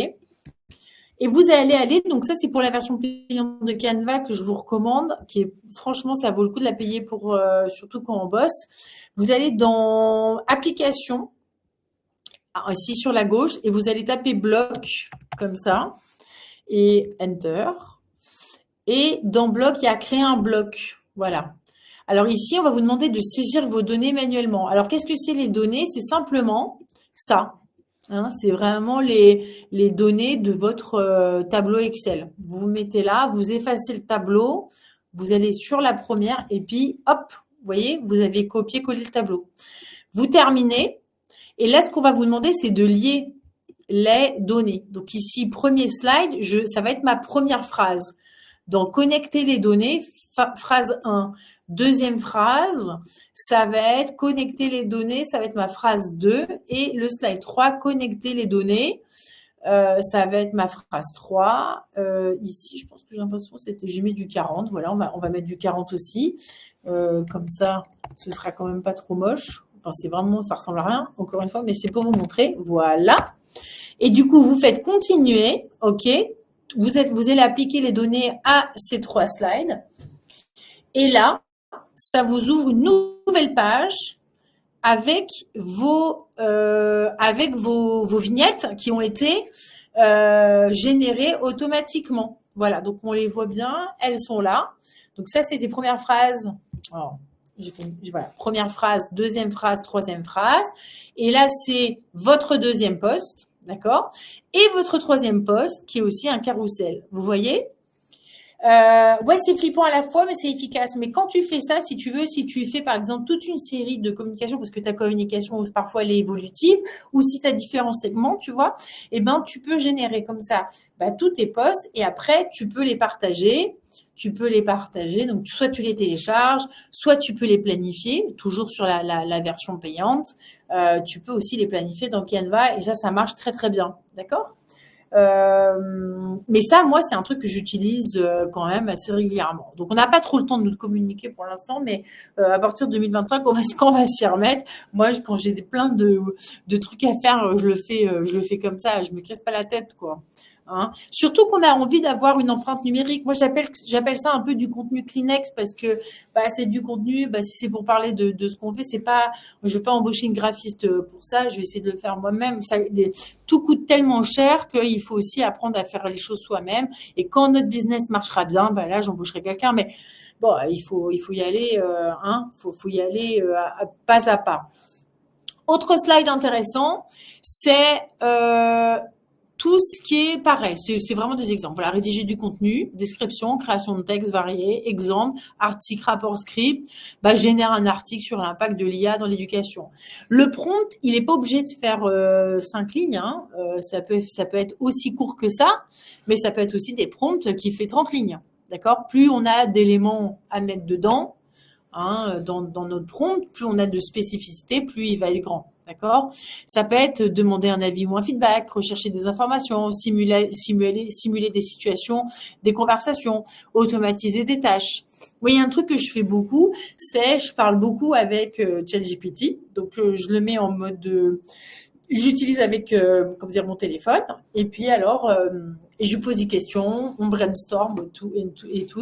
Et vous allez aller, donc ça c'est pour la version payante de Canva que je vous recommande, qui est franchement ça vaut le coup de la payer pour surtout quand on bosse. Vous allez dans application, ici sur la gauche, et vous allez taper bloc comme ça et enter. Et dans bloc, il y a créer un bloc. Voilà. Alors ici, on va vous demander de saisir vos données manuellement. Alors qu'est-ce que c'est les données? C'est simplement ça. Hein, c'est vraiment les données de votre tableau Excel. Vous vous mettez là, vous effacez le tableau, vous allez sur la première et puis hop, vous voyez, vous avez copié-collé le tableau. Vous terminez et là, ce qu'on va vous demander, c'est de lier les données. Donc ici, premier slide, ça va être ma première phrase. Dans connecter les données, phrase 1. Deuxième phrase, ça va être connecter les données, ça va être ma phrase 2. Et le slide 3, connecter les données, ça va être ma phrase 3. Ici, je pense que j'ai l'impression que j'ai mis du 40. Voilà, on va mettre du 40 aussi. Comme ça, ce sera quand même pas trop moche. Enfin, ça ressemble à rien, encore une fois, mais c'est pour vous montrer. Voilà. Et du coup, vous faites continuer, OK. Vous allez appliquer les données à ces 3 slides. Et là, ça vous ouvre une nouvelle page avec vos vignettes qui ont été générées automatiquement. Voilà, donc on les voit bien, elles sont là. Donc ça, c'est des premières phrases. Alors, voilà, première phrase, deuxième phrase, troisième phrase. Et là, c'est votre deuxième post. d'accord? Et votre troisième post qui est aussi un carrousel. Vous voyez? Ouais, c'est flippant à la fois, mais c'est efficace. Mais quand tu fais ça, si tu veux, si tu fais par exemple toute une série de communications, parce que ta communication parfois elle est évolutive, ou si tu as différents segments, tu vois, eh ben tu peux générer comme ça tous tes posts et après tu peux les partager. Tu peux les partager, donc soit tu les télécharges, soit tu peux les planifier, toujours sur la version payante. Tu peux aussi les planifier dans Canva et ça marche très très bien, d'accord? Mais ça, moi, c'est un truc que j'utilise quand même assez régulièrement. Donc, on n'a pas trop le temps de nous communiquer pour l'instant, mais à partir de 2025, quand on va s'y remettre, moi, quand j'ai plein de trucs à faire, je le fais comme ça. Je me casse pas la tête, quoi. Hein. Surtout qu'on a envie d'avoir une empreinte numérique. Moi, j'appelle ça un peu du contenu Kleenex parce que c'est du contenu. Si c'est pour parler de ce qu'on fait, c'est pas. Je vais pas embaucher une graphiste pour ça. Je vais essayer de le faire moi-même. Tout coûte tellement cher qu'il faut aussi apprendre à faire les choses soi-même. Et quand notre business marchera bien, là, j'embaucherai quelqu'un. Mais bon, il faut y aller. Faut y aller pas à pas. Autre slide intéressant, c'est tout ce qui est pareil, c'est vraiment des exemples. Voilà, rédiger du contenu, description, création de textes variés, exemple, article, rapport, script, génère un article sur l'impact de l'IA dans l'éducation. Le prompt, il n'est pas obligé de faire 5 lignes, hein. Ça peut être aussi court que ça, mais ça peut être aussi des prompts qui fait 30 lignes. D'accord? Plus on a d'éléments à mettre dedans, dans notre prompt, plus on a de spécificité, plus il va être grand. D'accord? Ça peut être demander un avis ou un feedback, rechercher des informations, simuler des situations, des conversations, automatiser des tâches. Oui, il y a un truc que je fais beaucoup, je parle beaucoup avec ChatGPT. Donc, je le mets en mode j'utilise avec mon téléphone. Et puis alors, et je lui pose des questions, on brainstorm tout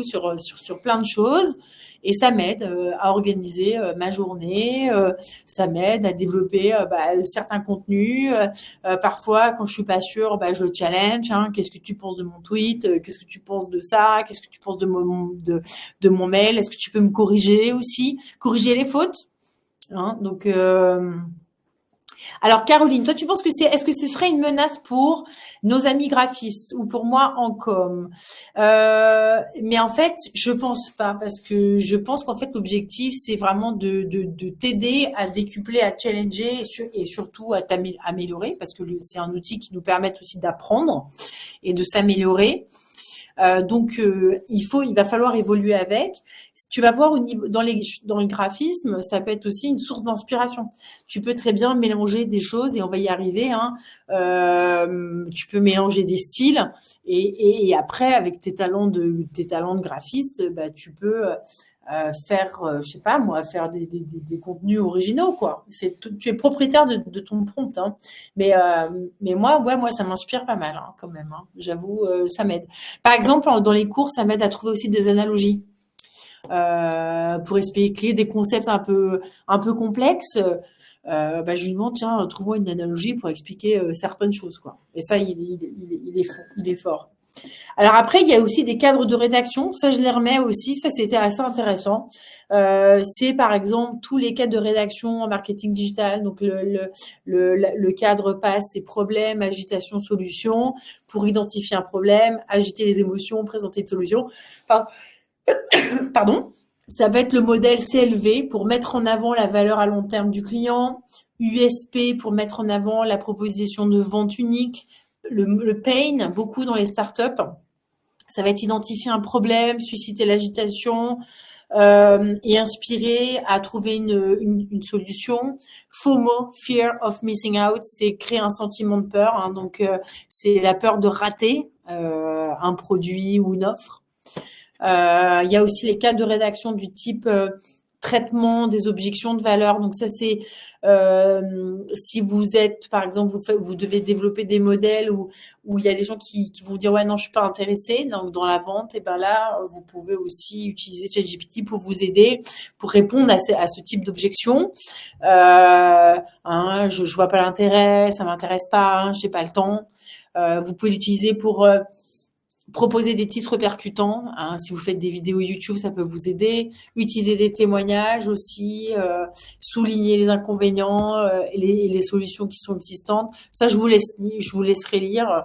sur plein de choses. Et ça m'aide à organiser ma journée, ça m'aide à développer certains contenus. Parfois, quand je suis pas sûre, je le challenge. Qu'est-ce que tu penses de mon tweet? Qu'est-ce que tu penses de ça? Qu'est-ce que tu penses de mon mail? Est-ce que tu peux me corriger aussi? Corriger les fautes. Donc, alors, Caroline, toi, tu penses que est-ce que ce serait une menace pour nos amis graphistes ou pour moi en com? Mais en fait, je pense pas parce que je pense qu'en fait, l'objectif, c'est vraiment de t'aider à décupler, à challenger et surtout à t'améliorer parce que c'est un outil qui nous permet aussi d'apprendre et de s'améliorer. Donc, il va falloir évoluer avec. Tu vas voir dans le graphisme, ça peut être aussi une source d'inspiration. Tu peux très bien mélanger des choses et on va y arriver. Tu peux mélanger des styles et après, avec tes talents de graphiste, tu peux faire, je sais pas moi, faire des contenus originaux, quoi. Tu es propriétaire de ton prompt, hein. Mais moi, ça m'inspire pas mal, quand même. J'avoue, ça m'aide. Par exemple, dans les cours, ça m'aide à trouver aussi des analogies pour expliquer des concepts un peu complexes. Je lui demande, tiens, trouve-moi une analogie pour expliquer certaines choses, quoi. Et ça, il est fort. Alors après, il y a aussi des cadres de rédaction. Ça, je les remets aussi. Ça, c'était assez intéressant. C'est par exemple tous les cadres de rédaction en marketing digital. Donc le cadre passe c'est problème, agitation, solution pour identifier un problème, agiter les émotions, présenter une solution. Pardon. Ça va être le modèle CLV pour mettre en avant la valeur à long terme du client, USP pour mettre en avant la proposition de vente unique, le pain, beaucoup dans les startups. Ça va être identifier un problème, susciter l'agitation et inspirer à trouver une solution. FOMO, Fear of Missing Out, c'est créer un sentiment de peur. Donc, c'est la peur de rater un produit ou une offre. Il y a aussi les cas de rédaction du type traitement des objections de valeur. Donc ça, c'est si vous êtes, par exemple, vous devez développer des modèles où il y a des gens qui vont dire ouais non, je suis pas intéressé. Donc dans la vente, et là, vous pouvez aussi utiliser ChatGPT pour vous aider, pour répondre à ce type d'objection. Je vois pas l'intérêt, ça m'intéresse pas, j'ai pas le temps. Vous pouvez l'utiliser pour Proposer des titres percutants, hein, si vous faites des vidéos YouTube, ça peut vous aider. Utiliser des témoignages aussi, souligner les inconvénients et les solutions qui sont existantes. Ça, je vous laisserai lire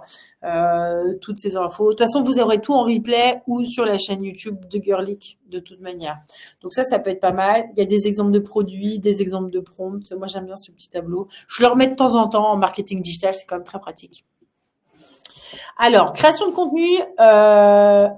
toutes ces infos. De toute façon, vous aurez tout en replay ou sur la chaîne YouTube de Girlic de toute manière. Donc ça peut être pas mal. Il y a des exemples de produits, des exemples de prompts. Moi, j'aime bien ce petit tableau. Je le remets de temps en temps en marketing digital, c'est quand même très pratique. Alors, création de contenu Ah,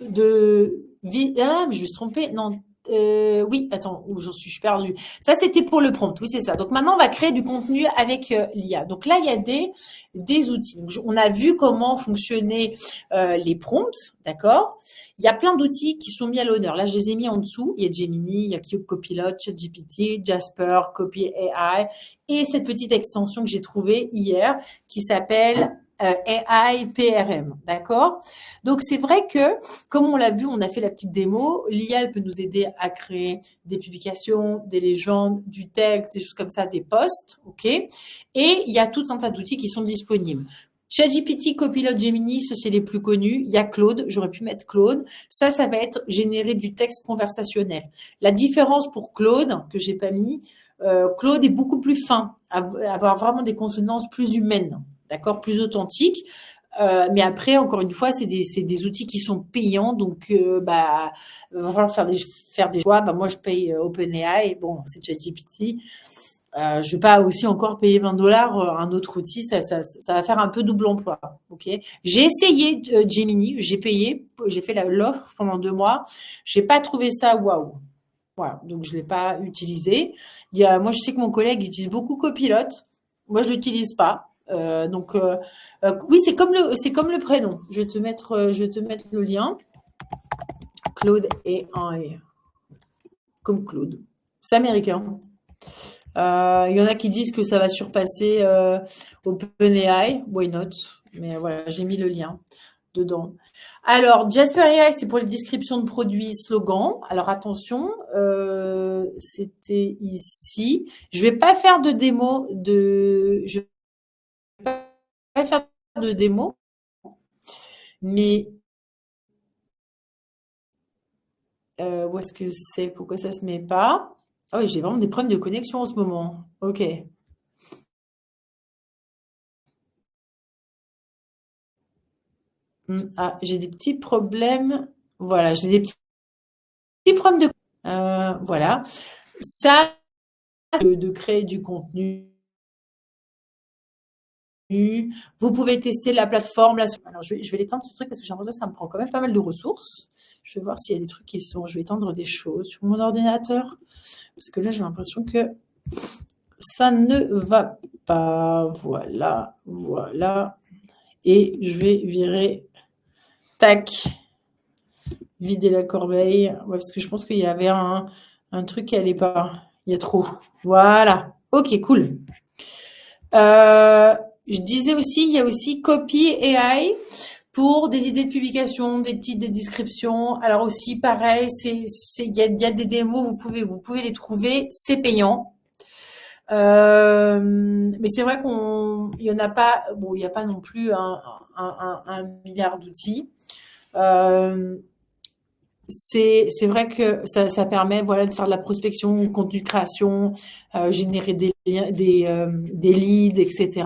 mais je me suis trompée. Non, oui, attends, j'en suis perdue. Ça, c'était pour le prompt. Oui, c'est ça. Donc, maintenant, on va créer du contenu avec l'IA. Donc là, il y a des outils. Donc, on a vu comment fonctionnaient les prompts, d'accord? Il y a plein d'outils qui sont mis à l'honneur. Là, je les ai mis en dessous. Il y a Gemini, il y a Copilot, ChatGPT, Jasper, Copy AI et cette petite extension que j'ai trouvée hier qui s'appelle AI PRM, d'accord? Donc, c'est vrai que, comme on l'a vu, on a fait la petite démo, l'IA, elle peut nous aider à créer des publications, des légendes, du texte, des choses comme ça, des posts, ok? Et il y a tout un tas d'outils qui sont disponibles. ChatGPT, Copilot, Gemini, ceux c'est les plus connus. Il y a Claude, j'aurais pu mettre Claude. Ça va être générer du texte conversationnel. La différence pour Claude, que j'ai pas mis, Claude est beaucoup plus fin, avoir vraiment des consonances plus humaines, d'accord, plus authentiques. Mais après, encore une fois, c'est des outils qui sont payants, donc il va falloir faire des choix. Moi, je paye OpenAI, bon, c'est ChatGPT. Je vais pas aussi encore payer 20$ un autre outil, ça va faire un peu double emploi. Ok. J'ai essayé Gemini, j'ai payé, j'ai fait l'offre pendant 2 mois, j'ai pas trouvé ça waouh. Voilà, donc je l'ai pas utilisé. Moi, je sais que mon collègue utilise beaucoup Copilot. Moi, je l'utilise pas. Oui, c'est comme le prénom. Je vais te mettre le lien. Claude AI, comme Claude. C'est américain. Il y en a qui disent que ça va surpasser OpenAI. Why not? Mais voilà, j'ai mis le lien dedans. Alors, Jasper AI, c'est pour les descriptions de produits, slogans. Alors, attention, c'était ici. Je vais pas faire de démo je vais pas faire de démo, mais où est-ce que c'est? Pourquoi ça se met pas? Ah oui, j'ai vraiment des problèmes de connexion en ce moment. Ok. Ah, j'ai des petits problèmes. Voilà, j'ai des petits problèmes de. Voilà. Ça, de créer du contenu. Vous pouvez tester la plateforme. Alors, je vais l'éteindre ce truc parce que j'ai l'impression que ça me prend quand même pas mal de ressources. Je vais voir s'il y a des trucs qui sont. Je vais éteindre des choses sur mon ordinateur parce que là, j'ai l'impression que ça ne va pas. Voilà, voilà. Et je vais virer. Tac. Vider la corbeille. Ouais, parce que je pense qu'il y avait un truc qui allait pas. Il y a trop. Voilà. Ok, cool. Je disais aussi, il y a aussi Copy AI pour des idées de publication, des titres, des descriptions. Alors aussi, pareil, il y a des démos, vous pouvez les trouver, c'est payant. Mais c'est vrai il y en a pas, bon, il n'y a pas non plus un milliard d'outils. C'est vrai que ça permet voilà de faire de la prospection, contenu de création, générer des leads, etc.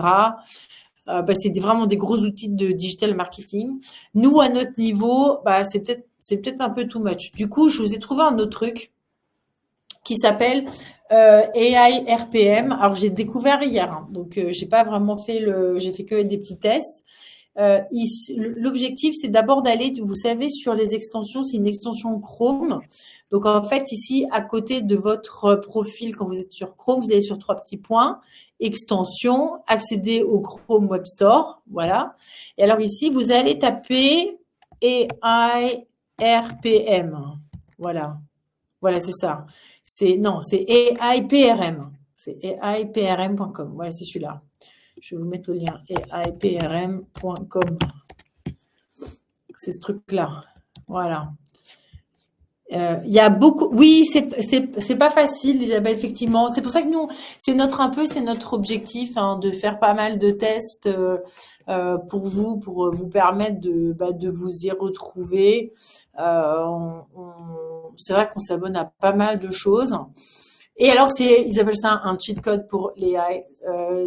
C'est vraiment des gros outils de digital marketing. Nous, à notre niveau, c'est peut-être un peu too much. Du coup, je vous ai trouvé un autre truc qui s'appelle AI RPM. Alors, j'ai découvert hier, hein, donc j'ai pas vraiment j'ai fait que des petits tests. L'objectif, c'est d'abord d'aller, vous savez, sur les extensions, c'est une extension Chrome. Donc, en fait, ici, à côté de votre profil, quand vous êtes sur Chrome, vous allez sur 3 petits points, extension, accéder au Chrome Web Store, voilà. Et alors ici, vous allez taper AI RPM, voilà. Voilà, c'est ça. C'est AIPRM. C'est AIPRM.com. Voilà, c'est celui-là. Je vais vous mettre le lien aiprm.com. C'est ce truc-là. Voilà. Il y a beaucoup. Oui, c'est pas facile, Isabelle, effectivement. C'est pour ça que nous, c'est notre objectif, hein, de faire pas mal de tests pour vous, pour vous permettre de vous y retrouver. C'est vrai qu'on s'abonne à pas mal de choses. Et alors, ils appellent ça un cheat code pour les AI.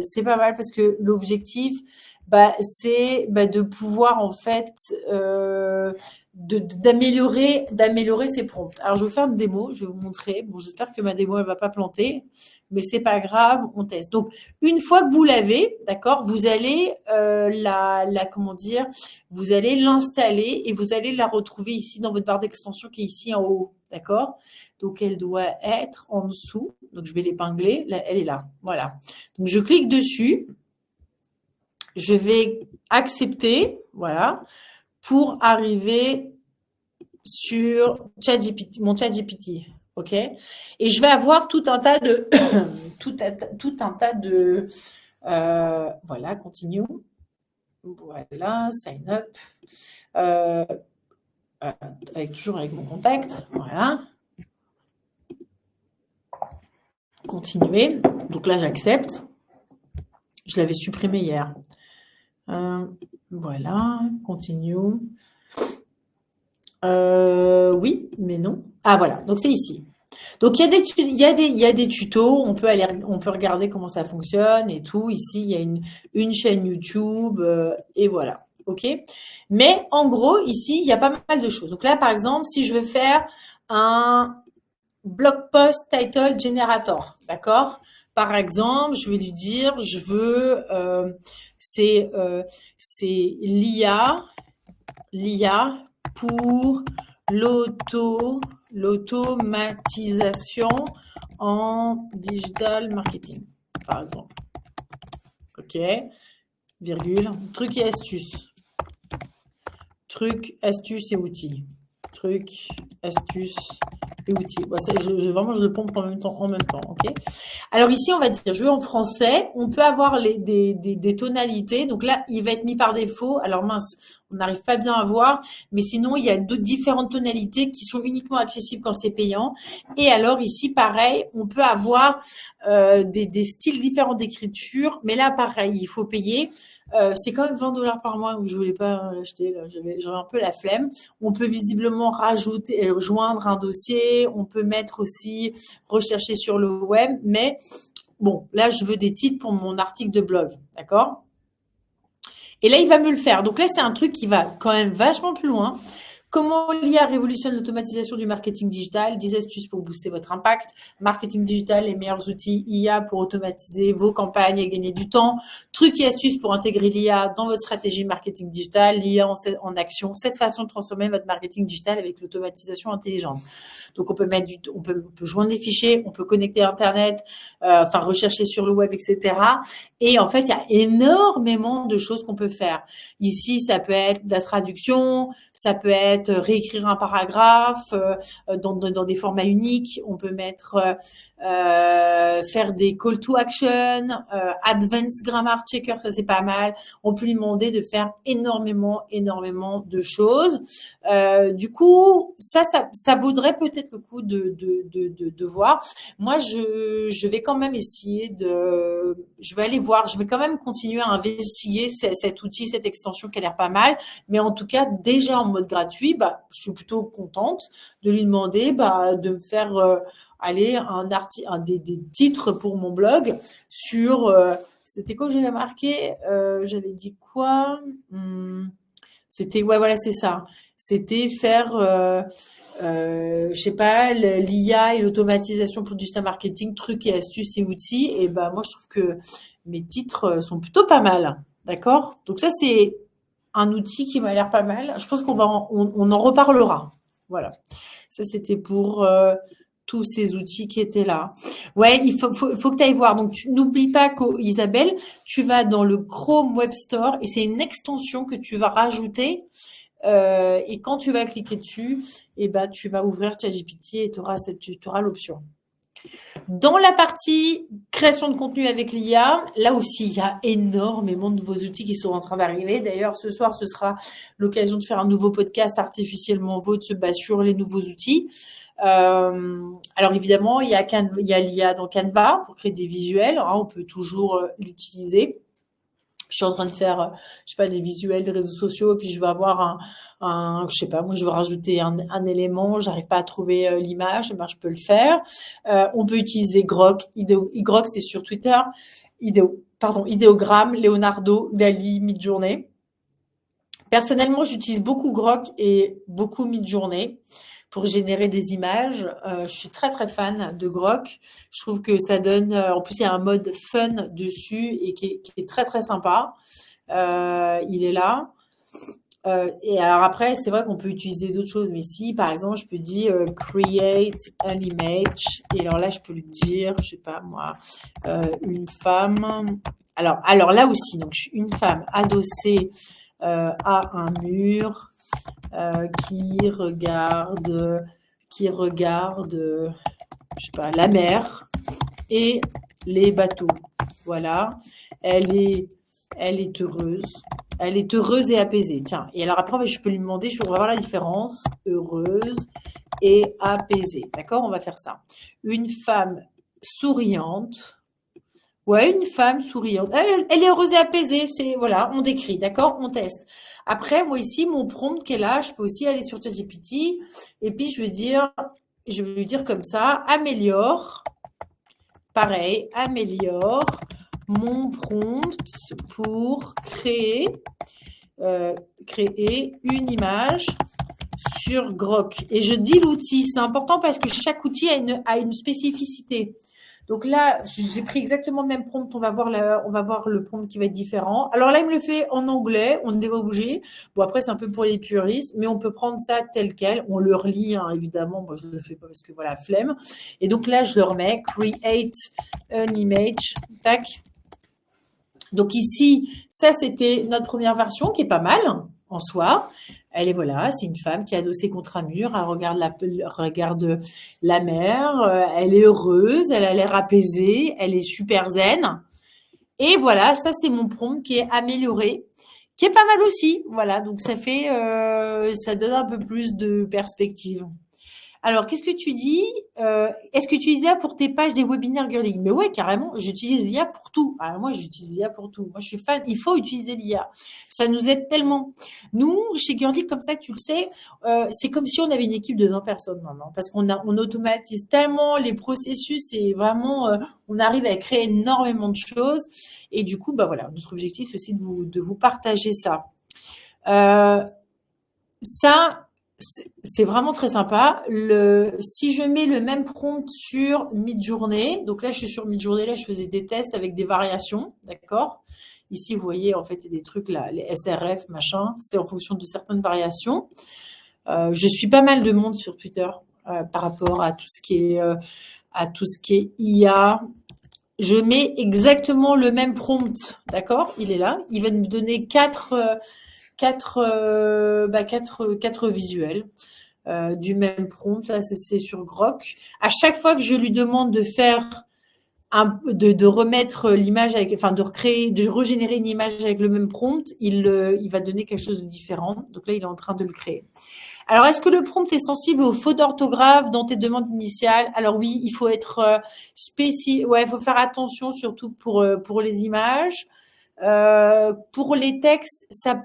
C'est pas mal parce que l'objectif, c'est de pouvoir en fait d'améliorer ses prompts. Alors, je vais vous faire une démo, je vais vous montrer. Bon, j'espère que ma démo elle va pas planter, mais c'est pas grave, on teste. Donc, une fois que vous l'avez, d'accord, vous allez comment dire, vous allez l'installer et vous allez la retrouver ici dans votre barre d'extension qui est ici en haut, d'accord. Donc, elle doit être en dessous. Donc, je vais l'épingler. Là, elle est là. Voilà. Donc, je clique dessus. Je vais accepter. Voilà. Pour arriver sur ChatGPT, mon ChatGPT. OK? Et je vais avoir tout un tas de, tout un tas de, voilà, continue. Voilà, sign up. Toujours avec mon contact. Voilà. Continuer. Donc là, j'accepte. Je l'avais supprimé hier. Voilà, continue. Oui, mais non. Ah voilà, donc c'est ici. Donc il y a des tutos, on peut regarder comment ça fonctionne et tout. Ici, il y a une chaîne YouTube et voilà. OK? Mais en gros, ici, il y a pas mal de choses. Donc là, par exemple, si je veux faire un blog post title generator, d'accord? Par exemple, je vais lui dire, je veux, c'est l'IA pour l'automatisation en digital marketing, par exemple. OK, virgule, trucs et astuces. Trucs, astuces et outils. Trucs, astuces et outils. Bon, vraiment, je le pompe en même temps. OK. Alors ici, on va dire, je veux en français. On peut avoir des tonalités. Donc là, il va être mis par défaut. Alors mince, on n'arrive pas bien à voir. Mais sinon, il y a différentes tonalités qui sont uniquement accessibles quand c'est payant. Et alors ici, pareil, on peut avoir des styles différents d'écriture. Mais là, pareil, il faut payer. C'est quand même 20 $ par mois où je voulais pas l'acheter. Là, j'avais un peu la flemme. On peut visiblement rajouter, joindre un dossier. On peut mettre aussi rechercher sur le web. Mais bon, là, je veux des titres pour mon article de blog, d'accord? Et là, il va me le faire. Donc là, c'est un truc qui va quand même vachement plus loin. Comment l'IA révolutionne l'automatisation du marketing digital, 10 astuces pour booster votre impact, marketing digital, les meilleurs outils IA pour automatiser vos campagnes et gagner du temps, trucs et astuces pour intégrer l'IA dans votre stratégie marketing digital, l'IA en action, 7 façons de transformer votre marketing digital avec l'automatisation intelligente. Donc, on peut on peut joindre des fichiers, on peut connecter Internet, rechercher sur le web, etc. Et en fait, il y a énormément de choses qu'on peut faire. Ici, ça peut être de la traduction, ça peut être réécrire un paragraphe dans des formats uniques. On peut mettre faire des call to action, advanced grammar checker, ça c'est pas mal. On peut lui demander de faire énormément de choses. Du coup, ça vaudrait peut-être le coup de voir. Moi, je vais quand même essayer je vais aller voir, je vais quand même continuer à investiguer cet outil, cette extension qui a l'air pas mal. Mais en tout cas, déjà en mode gratuit, je suis plutôt contente de lui demander de me faire aller des titres pour mon blog sur c'était quoi que j'avais marqué, j'avais dit quoi, c'était ouais voilà c'est ça, c'était faire je sais pas, l'IA et l'automatisation pour du digital marketing, trucs et astuces et outils. Et moi je trouve que mes titres sont plutôt pas mal, d'accord? Donc ça c'est un outil qui m'a l'air pas mal. Je pense qu'on on en reparlera. Voilà. Ça, c'était pour tous ces outils qui étaient là. Ouais, il faut que tu ailles voir. Donc, n'oublie pas qu'Isabelle, tu vas dans le Chrome Web Store et c'est une extension que tu vas rajouter. Et quand tu vas cliquer dessus, tu vas ouvrir ChatGPT et tu auras l'option. Dans la partie création de contenu avec l'IA, là aussi, il y a énormément de nouveaux outils qui sont en train d'arriver. D'ailleurs, ce soir, ce sera l'occasion de faire un nouveau podcast artificiellement vôtre sur les nouveaux outils. Alors évidemment, il y a l'IA dans Canva pour créer des visuels. Hein, on peut toujours l'utiliser. Je suis en train de faire, je sais pas, des visuels des réseaux sociaux, et puis je vais avoir je sais pas, moi je veux rajouter un élément, j'arrive pas à trouver l'image, eh ben je peux le faire. On peut utiliser Grok, Grok c'est sur Twitter, Idéogramme, Leonardo, Dali, Midjourney. Personnellement, j'utilise beaucoup Grok et beaucoup Midjourney pour générer des images. Je suis très très fan de Grok. Je trouve que ça donne, en plus il y a un mode fun dessus et qui est très très sympa. Il est là. Et alors après, c'est vrai qu'on peut utiliser d'autres choses, mais si par exemple je peux dire create an image, et alors là je peux lui dire, je sais pas moi, une femme. Alors là aussi, donc je suis une femme adossée à un mur qui regarde, je sais pas, la mer et les bateaux. Voilà, elle est heureuse. Elle est heureuse et apaisée. Tiens, et alors après, je peux lui demander, je peux voir la différence. Heureuse et apaisée. D'accord? On va faire ça. Une femme souriante. Ouais, une femme souriante. Elle est heureuse et apaisée. Voilà, on décrit. D'accord? On teste. Après, moi ici, mon prompt qui est là, je peux aussi aller sur ChatGPT. Et puis, je vais lui dire comme ça, améliore. Pareil, améliore mon prompt pour créer une image sur Grok. Et je dis l'outil, c'est important parce que chaque outil a une spécificité. Donc là, j'ai pris exactement le même prompt. On va voir le prompt qui va être différent. Alors là, il me le fait en anglais. On ne va pas bouger. Bon, après, c'est un peu pour les puristes, mais on peut prendre ça tel quel. On le relit, hein, évidemment. Moi, je ne le fais pas parce que voilà, flemme. Et donc là, je le remets. Create an image. Tac. Donc ici, ça, c'était notre première version qui est pas mal en soi. Elle est voilà, c'est une femme qui est adossée contre un mur, elle regarde la mer, elle est heureuse, elle a l'air apaisée, elle est super zen. Et voilà, ça c'est mon prompt qui est amélioré, qui est pas mal aussi. Voilà, donc ça donne un peu plus de perspective. Alors, qu'est-ce que tu dis? Est-ce que tu utilises l'IA pour tes pages des webinaires Girling? Mais ouais, carrément, j'utilise l'IA pour tout. Alors moi, j'utilise l'IA pour tout. Moi, je suis fan. Il faut utiliser l'IA. Ça nous aide tellement. Nous, chez Girling, comme ça, tu le sais, c'est comme si on avait une équipe de 20 personnes maintenant, parce on automatise tellement les processus et vraiment, on arrive à créer énormément de choses. Et du coup, bah voilà, notre objectif, c'est aussi de vous partager ça. Ça, c'est vraiment très sympa. Si je mets le même prompt sur Midjourney, donc là je suis sur Midjourney, là je faisais des tests avec des variations, d'accord? Ici vous voyez en fait il y a des trucs là, les SRF machin, c'est en fonction de certaines variations. Je suis pas mal de monde sur Twitter par rapport à tout ce qui est IA. Je mets exactement le même prompt, d'accord? Il est là, il va me donner quatre visuels du même prompt. Là, c'est sur Grok. À chaque fois que je lui demande de faire de remettre l'image de régénérer une image avec le même prompt, il va donner quelque chose de différent. Donc là, il est en train de le créer. Alors, est-ce que le prompt est sensible aux fautes d'orthographe dans tes demandes initiales? Alors oui, il faut être il faut faire attention surtout pour les images. Pour les textes, ça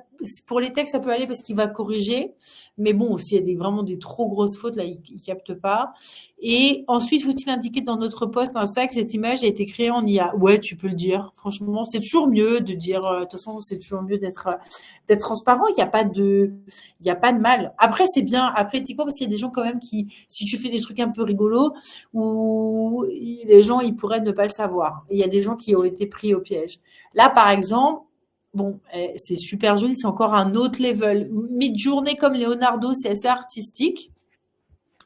peut aller parce qu'il va corriger. Mais bon, s'il y a vraiment des trop grosses fautes, là, il capte pas. Et ensuite, faut-il indiquer dans notre post Insta que cette image a été créée en IA? Ouais, tu peux le dire. Franchement, c'est toujours mieux de dire. De toute façon, c'est toujours mieux d'être transparent. Il n'y a pas de mal. Après, c'est bien. Après, tu sais quoi, parce qu'il y a des gens quand même si tu fais des trucs un peu rigolos, où les gens, ils pourraient ne pas le savoir. Et il y a des gens qui ont été pris au piège. Là, par exemple, bon, c'est super joli, c'est encore un autre level. Midjourney comme Leonardo, c'est assez artistique.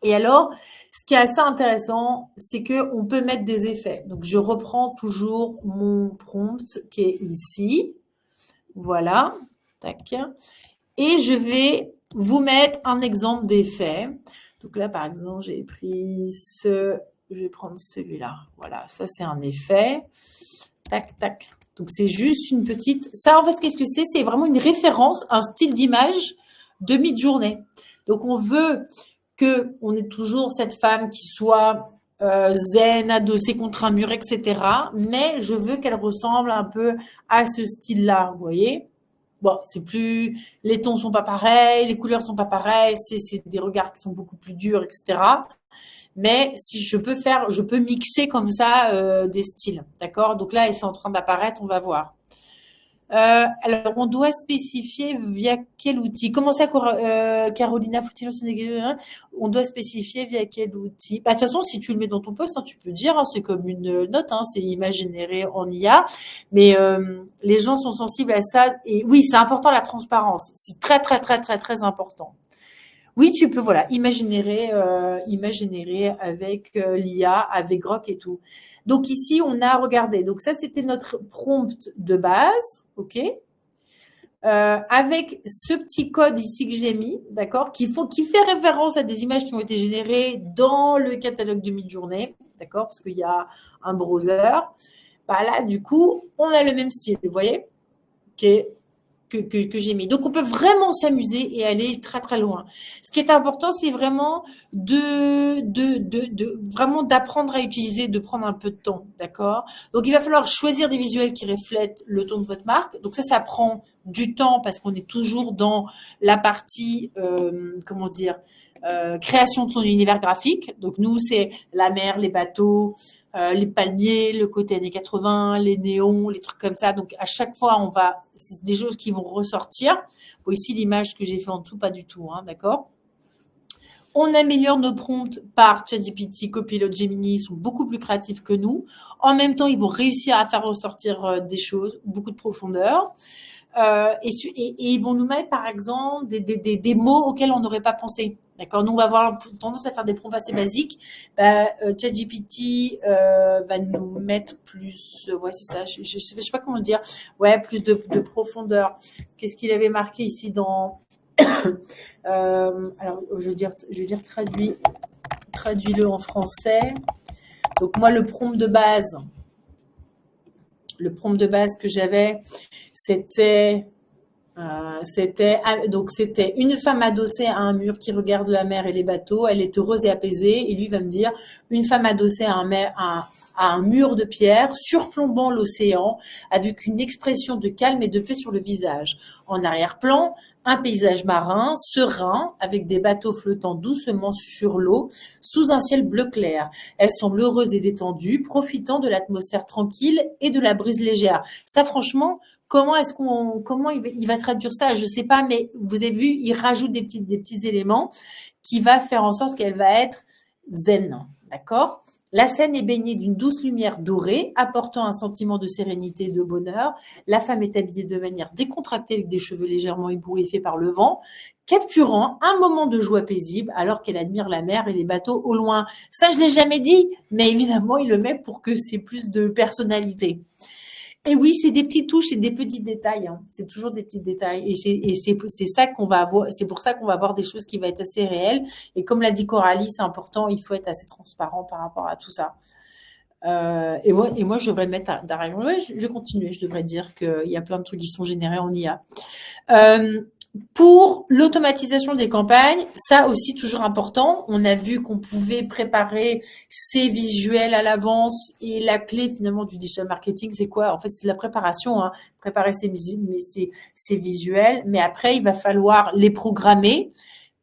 Et alors, ce qui est assez intéressant, c'est qu'on peut mettre des effets. Donc, je reprends toujours mon prompt qui est ici. Voilà. Tac. Et je vais vous mettre un exemple d'effet. Donc là, par exemple, j'ai pris ce je vais prendre celui-là. Voilà, ça c'est un effet. Tac, tac. Donc c'est juste une petite… Ça, en fait, qu'est-ce que c'est? C'est vraiment une référence, un style d'image de mid-journée. Donc on veut qu'on ait toujours cette femme qui soit zen, adossée contre un mur, etc. Mais je veux qu'elle ressemble un peu à ce style-là, vous voyez? Bon, c'est plus… Les tons sont pas pareils, les couleurs sont pas pareilles, c'est des regards qui sont beaucoup plus durs, etc. Mais si je peux faire, je peux mixer comme ça des styles, d'accord? Donc là, c'est en train d'apparaître, on va voir. Alors, on doit spécifier via quel outil? Comment ça, Carolina, faut-il on doit spécifier via quel outil? Bah, de toute façon, si tu le mets dans ton post, hein, tu peux dire, hein, c'est comme une note, hein, c'est image générée en IA, mais les gens sont sensibles à ça. Et oui, c'est important la transparence. C'est très, très, très, très, très important. Oui, tu peux, voilà, imaginer avec l'IA, avec Grok et tout. Donc ici, on a regardé. Donc ça, c'était notre prompt de base, ok. Avec ce petit code ici que j'ai mis, d'accord, qui fait référence à des images qui ont été générées dans le catalogue de mid-journée, d'accord, parce qu'il y a un browser. Bah là, du coup, on a le même style, vous voyez, que j'ai mis. Donc, on peut vraiment s'amuser et aller très, très loin. Ce qui est important, c'est vraiment vraiment d'apprendre à utiliser, de prendre un peu de temps, d'accord? Donc, il va falloir choisir des visuels qui reflètent le ton de votre marque. Donc, ça prend du temps parce qu'on est toujours dans la partie, comment dire, création de son univers graphique. Donc, nous, c'est la mer, les bateaux, les palmiers, le côté années 80, les néons, les trucs comme ça. Donc, à chaque fois, c'est des choses qui vont ressortir. Bon, ici, l'image que j'ai fait en dessous, pas du tout, hein, d'accord? On améliore nos prompts par ChatGPT, Copilot, Gemini, ils sont beaucoup plus créatifs que nous. En même temps, ils vont réussir à faire ressortir des choses, beaucoup de profondeur. Et ils vont nous mettre, par exemple, des mots auxquels on n'aurait pas pensé. D'accord. Nous, on va avoir tendance à faire des prompts assez basiques. ChatGPT va nous mettre plus, ouais, c'est ça. Je sais pas comment le dire. Ouais, plus de profondeur. Qu'est-ce qu'il avait marqué ici dans alors, je veux dire, traduis-le en français. Donc moi, le prompt de base que j'avais, c'était une femme adossée à un mur qui regarde la mer et les bateaux. Elle est heureuse et apaisée. Et lui va me dire une femme adossée à un mur de pierre surplombant l'océan avec une expression de calme et de paix sur le visage. En arrière-plan, un paysage marin, serein, avec des bateaux flottant doucement sur l'eau, sous un ciel bleu clair. Elle semble heureuse et détendue, profitant de l'atmosphère tranquille et de la brise légère. Ça, franchement, comment il va traduire ça? Je sais pas, mais vous avez vu, il rajoute des petits éléments qui va faire en sorte qu'elle va être zen. D'accord? La scène est baignée d'une douce lumière dorée, apportant un sentiment de sérénité et de bonheur. La femme est habillée de manière décontractée avec des cheveux légèrement ébouriffés par le vent, capturant un moment de joie paisible alors qu'elle admire la mer et les bateaux au loin. Ça, je l'ai jamais dit, mais évidemment, il le met pour que c'est plus de personnalité. Et oui, c'est des petites touches, c'est des petits détails, hein. C'est toujours des petits détails. Et c'est ça qu'on va avoir, c'est pour ça qu'on va avoir des choses qui vont être assez réelles. Et comme l'a dit Coralie, c'est important, il faut être assez transparent par rapport à tout ça. Et moi, je devrais le mettre derrière. Ouais, je vais continuer. Je devrais dire qu'il y a plein de trucs qui sont générés en IA. Pour l'automatisation des campagnes, ça aussi toujours important. On a vu qu'on pouvait préparer ces visuels à l'avance et la clé finalement du digital marketing, c'est quoi? En fait, c'est de la préparation, hein. Préparer ces visuels, mais après, il va falloir les programmer.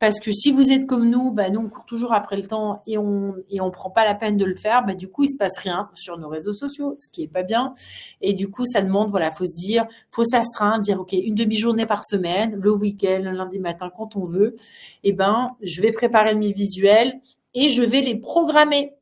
Parce que si vous êtes comme nous, nous, on court toujours après le temps et on prend pas la peine de le faire, du coup, il se passe rien sur nos réseaux sociaux, ce qui est pas bien. Et du coup, ça demande, voilà, faut s'astreindre, dire, OK, une demi-journée par semaine, le week-end, le lundi matin, quand on veut, je vais préparer mes visuels et je vais les programmer.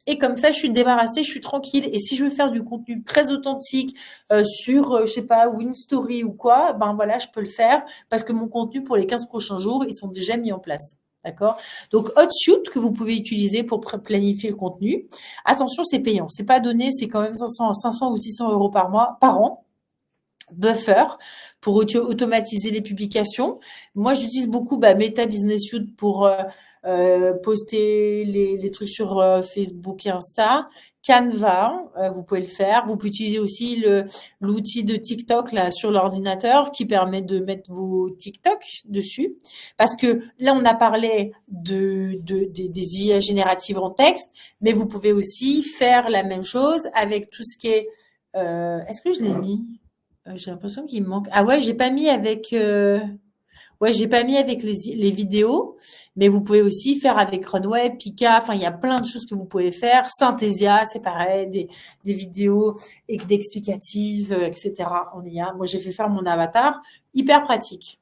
Et comme ça, je suis débarrassée, je suis tranquille. Et si je veux faire du contenu très authentique sur, je sais pas, ou une story ou quoi, voilà, je peux le faire parce que mon contenu pour les 15 prochains jours, ils sont déjà mis en place. D'accord? Donc, HotSuite que vous pouvez utiliser pour planifier le contenu. Attention, c'est payant. C'est pas donné, c'est quand même 500 ou 600 euros par an. Buffer pour automatiser les publications. Moi, j'utilise beaucoup Meta Business Suite pour poster les trucs sur Facebook et Insta. Canva, vous pouvez le faire. Vous pouvez utiliser aussi l'outil de TikTok là sur l'ordinateur qui permet de mettre vos TikTok dessus. Parce que là, on a parlé des IA génératives en texte, mais vous pouvez aussi faire la même chose avec tout ce qui est... est-ce que je l'ai mis? J'ai l'impression qu'il me manque. Ah ouais, j'ai pas mis avec. Ouais, j'ai pas mis avec les vidéos, mais vous pouvez aussi faire avec Runway, Pika. Enfin, il y a plein de choses que vous pouvez faire. Synthesia, c'est pareil, des vidéos d'explicatives, etc. On y a. Moi, j'ai fait faire mon avatar, hyper pratique.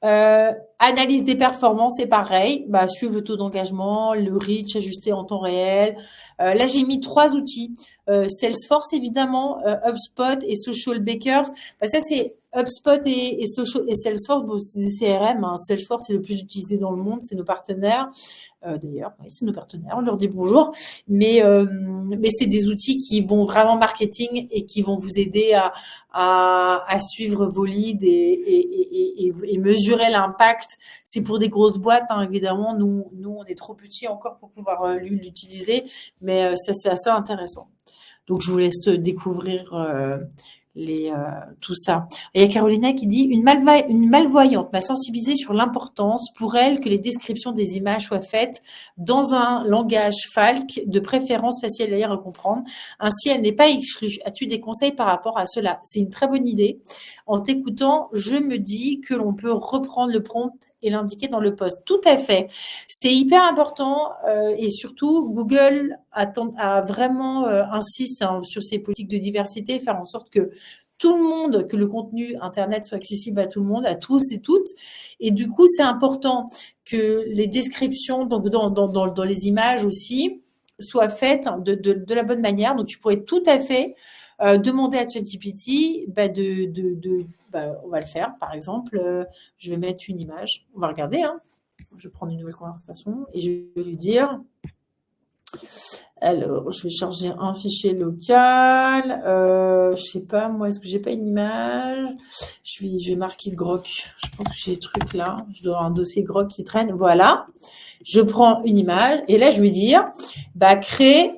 Analyse des performances, c'est pareil. Suivre le taux d'engagement, le reach ajusté en temps réel. Là, j'ai mis 3 outils. Salesforce, évidemment, HubSpot et Social Bakers. Ça, c'est HubSpot et Salesforce. Bon, c'est des CRM. Hein. Salesforce, c'est le plus utilisé dans le monde. C'est nos partenaires. D'ailleurs, oui, c'est nos partenaires. On leur dit bonjour. Mais c'est des outils qui vont vraiment marketing et qui vont vous aider à suivre vos leads et mesurer l'impact. C'est pour des grosses boîtes, hein, évidemment. Nous, on est trop petits encore pour pouvoir l'utiliser, mais ça, c'est assez intéressant. Donc, je vous laisse découvrir tout ça. Et il y a Carolina qui dit une malvoyante m'a sensibilisée sur l'importance pour elle que les descriptions des images soient faites dans un langage FALC, de préférence facile à lire et à comprendre. Ainsi, elle n'est pas exclue. As-tu des conseils par rapport à cela? C'est une très bonne idée. En t'écoutant, je me dis que l'on peut reprendre le prompt et l'indiquer dans le post. Tout à fait. C'est hyper important et surtout, Google a vraiment insiste sur ces politiques de diversité, faire en sorte que tout le monde, que le contenu Internet soit accessible à tout le monde, à tous et toutes. Et du coup, c'est important que les descriptions, donc dans les images aussi, soient faites de la bonne manière. Donc, tu pourrais tout à fait demander à ChatGPT on va le faire, par exemple, je vais mettre une image, on va regarder, hein. Je vais prendre une nouvelle conversation et je vais lui dire, alors, je vais charger un fichier local, je sais pas, moi, est-ce que j'ai pas une image? Je vais marquer Grok, je pense que j'ai des trucs là, je dois avoir un dossier Grok qui traîne, voilà. Je prends une image et là, je vais dire, crée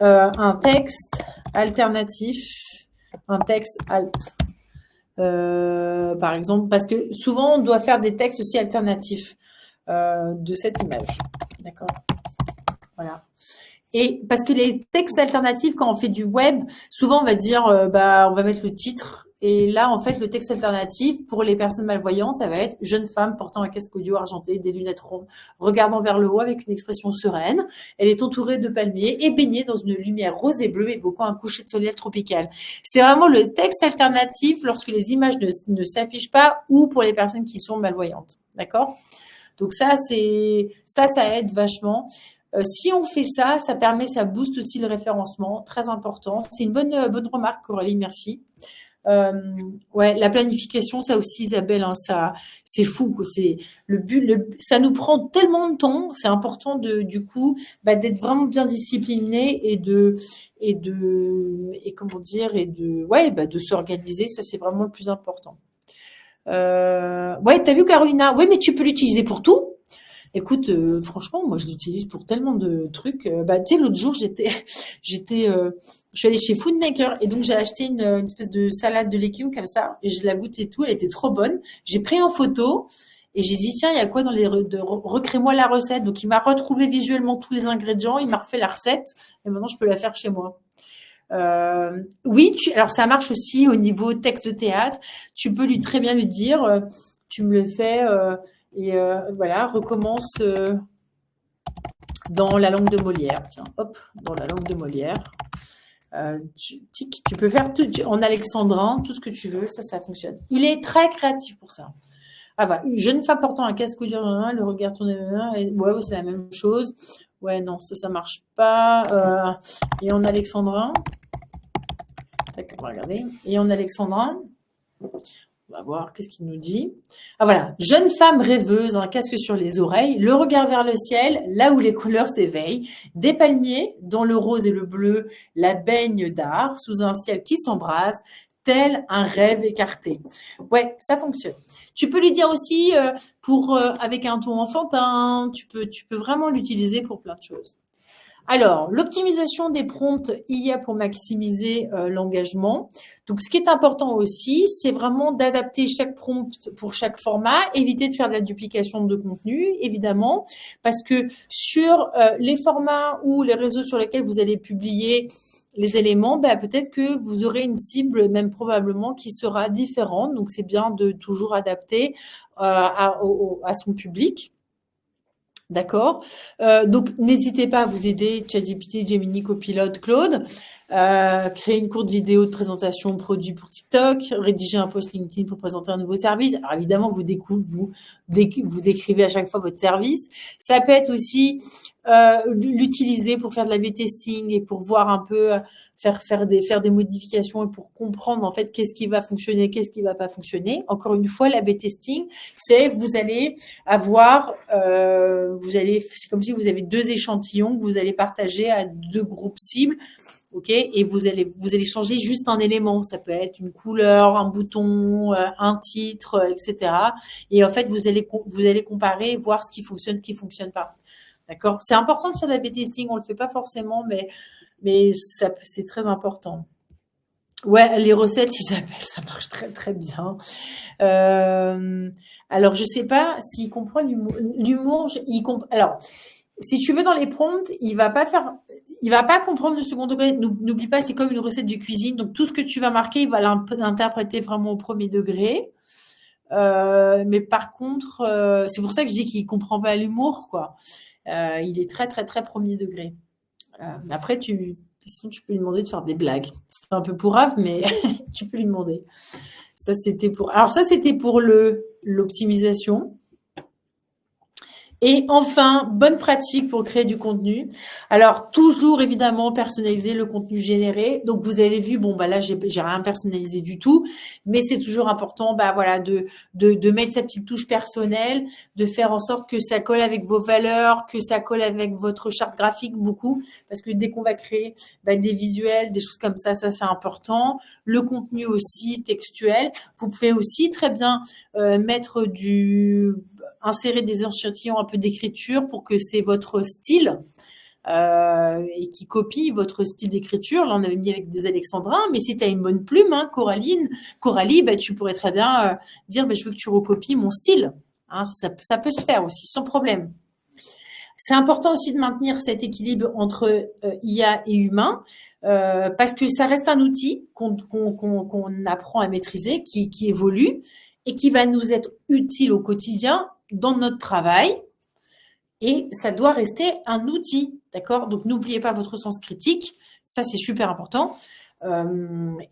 un texte alternatif, un texte alt. Par exemple, parce que souvent on doit faire des textes aussi alternatifs de cette image, d'accord, voilà. Et parce que les textes alternatifs, quand on fait du web, souvent on va dire, on va mettre le titre. Et là, en fait, le texte alternatif pour les personnes malvoyantes, ça va être jeune femme portant un casque audio argenté, des lunettes rondes, regardant vers le haut avec une expression sereine. Elle est entourée de palmiers et baignée dans une lumière rose et bleue évoquant un coucher de soleil tropical. C'est vraiment le texte alternatif lorsque les images ne s'affichent pas ou pour les personnes qui sont malvoyantes. D'accord? Donc ça aide vachement. Si on fait ça, ça booste aussi le référencement, très important. C'est une bonne remarque, Coralie, merci. Ouais, la planification, ça aussi, Isabelle, hein, ça, c'est fou, quoi. C'est le but, ça nous prend tellement de temps. C'est important du coup, d'être vraiment bien discipliné et de s'organiser. Ça, c'est vraiment le plus important. Ouais, t'as vu, Carolina? Oui, mais tu peux l'utiliser pour tout. Écoute, franchement, moi, je l'utilise pour tellement de trucs. Tu sais, l'autre jour, je suis allée chez Foodmaker et donc j'ai acheté une espèce de salade de légumes comme ça et je la goûte et tout. Elle était trop bonne. J'ai pris en photo et j'ai dit, tiens, il y a quoi dans recrée-moi la recette. Donc, il m'a retrouvé visuellement tous les ingrédients. Il m'a refait la recette et maintenant, je peux la faire chez moi. Oui, alors ça marche aussi au niveau texte de théâtre. Tu peux très bien lui dire, tu me le fais... voilà, recommence dans la langue de Molière. Tiens, hop, dans la langue de Molière. Tu peux faire en alexandrin, tout ce que tu veux, ça fonctionne. Il est très créatif pour ça. Ah bah, une jeune femme portant un casque audio, le regard tourné, ouais, c'est la même chose. Ouais, non, ça marche pas. Et en alexandrin, on va regarder. Et en alexandrin, on va voir qu'est-ce qu'il nous dit. Ah voilà, jeune femme rêveuse, un casque sur les oreilles, le regard vers le ciel, là où les couleurs s'éveillent, des palmiers, dont le rose et le bleu la baignent d'art, sous un ciel qui s'embrase, tel un rêve écarté. Ouais, ça fonctionne. Tu peux lui dire aussi avec un ton enfantin, tu peux vraiment l'utiliser pour plein de choses. Alors, l'optimisation des prompts IA pour maximiser l'engagement. Donc, ce qui est important aussi, c'est vraiment d'adapter chaque prompt pour chaque format, éviter de faire de la duplication de contenu, évidemment, parce que sur les formats ou les réseaux sur lesquels vous allez publier les éléments, peut-être que vous aurez une cible, même probablement, qui sera différente. Donc, c'est bien de toujours adapter à son public. D'accord. Donc, n'hésitez pas à vous aider, ChatGPT, Gemini, Copilot, Claude. Créer une courte vidéo de présentation de produit pour TikTok, rédiger un post LinkedIn pour présenter un nouveau service. Alors, évidemment, vous décrivez à chaque fois votre service. Ça peut être aussi l'utiliser pour faire de l'A/B testing et pour voir un peu, faire des modifications et pour comprendre en fait qu'est-ce qui va fonctionner, qu'est-ce qui va pas fonctionner. Encore une fois, l'A/B testing, c'est vous allez avoir, c'est comme si vous avez 2 échantillons que vous allez partager à 2 groupes cibles. OK, et vous allez changer juste un élément. Ça peut être une couleur, un bouton, un titre, etc. Et en fait, vous allez comparer et voir ce qui fonctionne, ce qui fonctionne pas. D'accord? C'est important de faire de l'A/B testing. On le fait pas forcément, mais c'est très important. Ouais, les recettes, Isabelle, ça marche très très bien. Alors, je sais pas s'il comprend l'humour. Alors, si tu veux dans les prompts, il va pas comprendre le second degré. N'oublie pas, c'est comme une recette de cuisine. Donc, tout ce que tu vas marquer, il va l'interpréter vraiment au premier degré. Mais par contre, c'est pour ça que je dis qu'il comprend pas l'humour, quoi. Il est très, très, très premier degré. Après, sinon, tu peux lui demander de faire des blagues. C'est un peu pourrave, mais tu peux lui demander. Alors, ça, c'était pour l'optimisation. Et enfin, bonne pratique pour créer du contenu. Alors, toujours évidemment personnaliser le contenu généré. Donc, vous avez vu, là, j'ai rien personnalisé du tout, mais c'est toujours important, voilà, de mettre sa petite touche personnelle, de faire en sorte que ça colle avec vos valeurs, que ça colle avec votre charte graphique beaucoup, parce que dès qu'on va créer des visuels, des choses comme ça c'est important. Le contenu aussi textuel. Vous pouvez aussi très bien insérer des échantillons un peu d'écriture pour que c'est votre style et qui copie votre style d'écriture. Là, on avait mis avec des alexandrins, mais si tu as une bonne plume, Coralie, tu pourrais très bien dire je veux que tu recopies mon style. Ça peut se faire aussi, sans problème. C'est important aussi de maintenir cet équilibre entre IA et humain, parce que ça reste un outil qu'on apprend à maîtriser, qui évolue et qui va nous être utile au quotidien dans notre travail. Et ça doit rester un outil, d'accord? Donc, n'oubliez pas votre sens critique. Ça, c'est super important.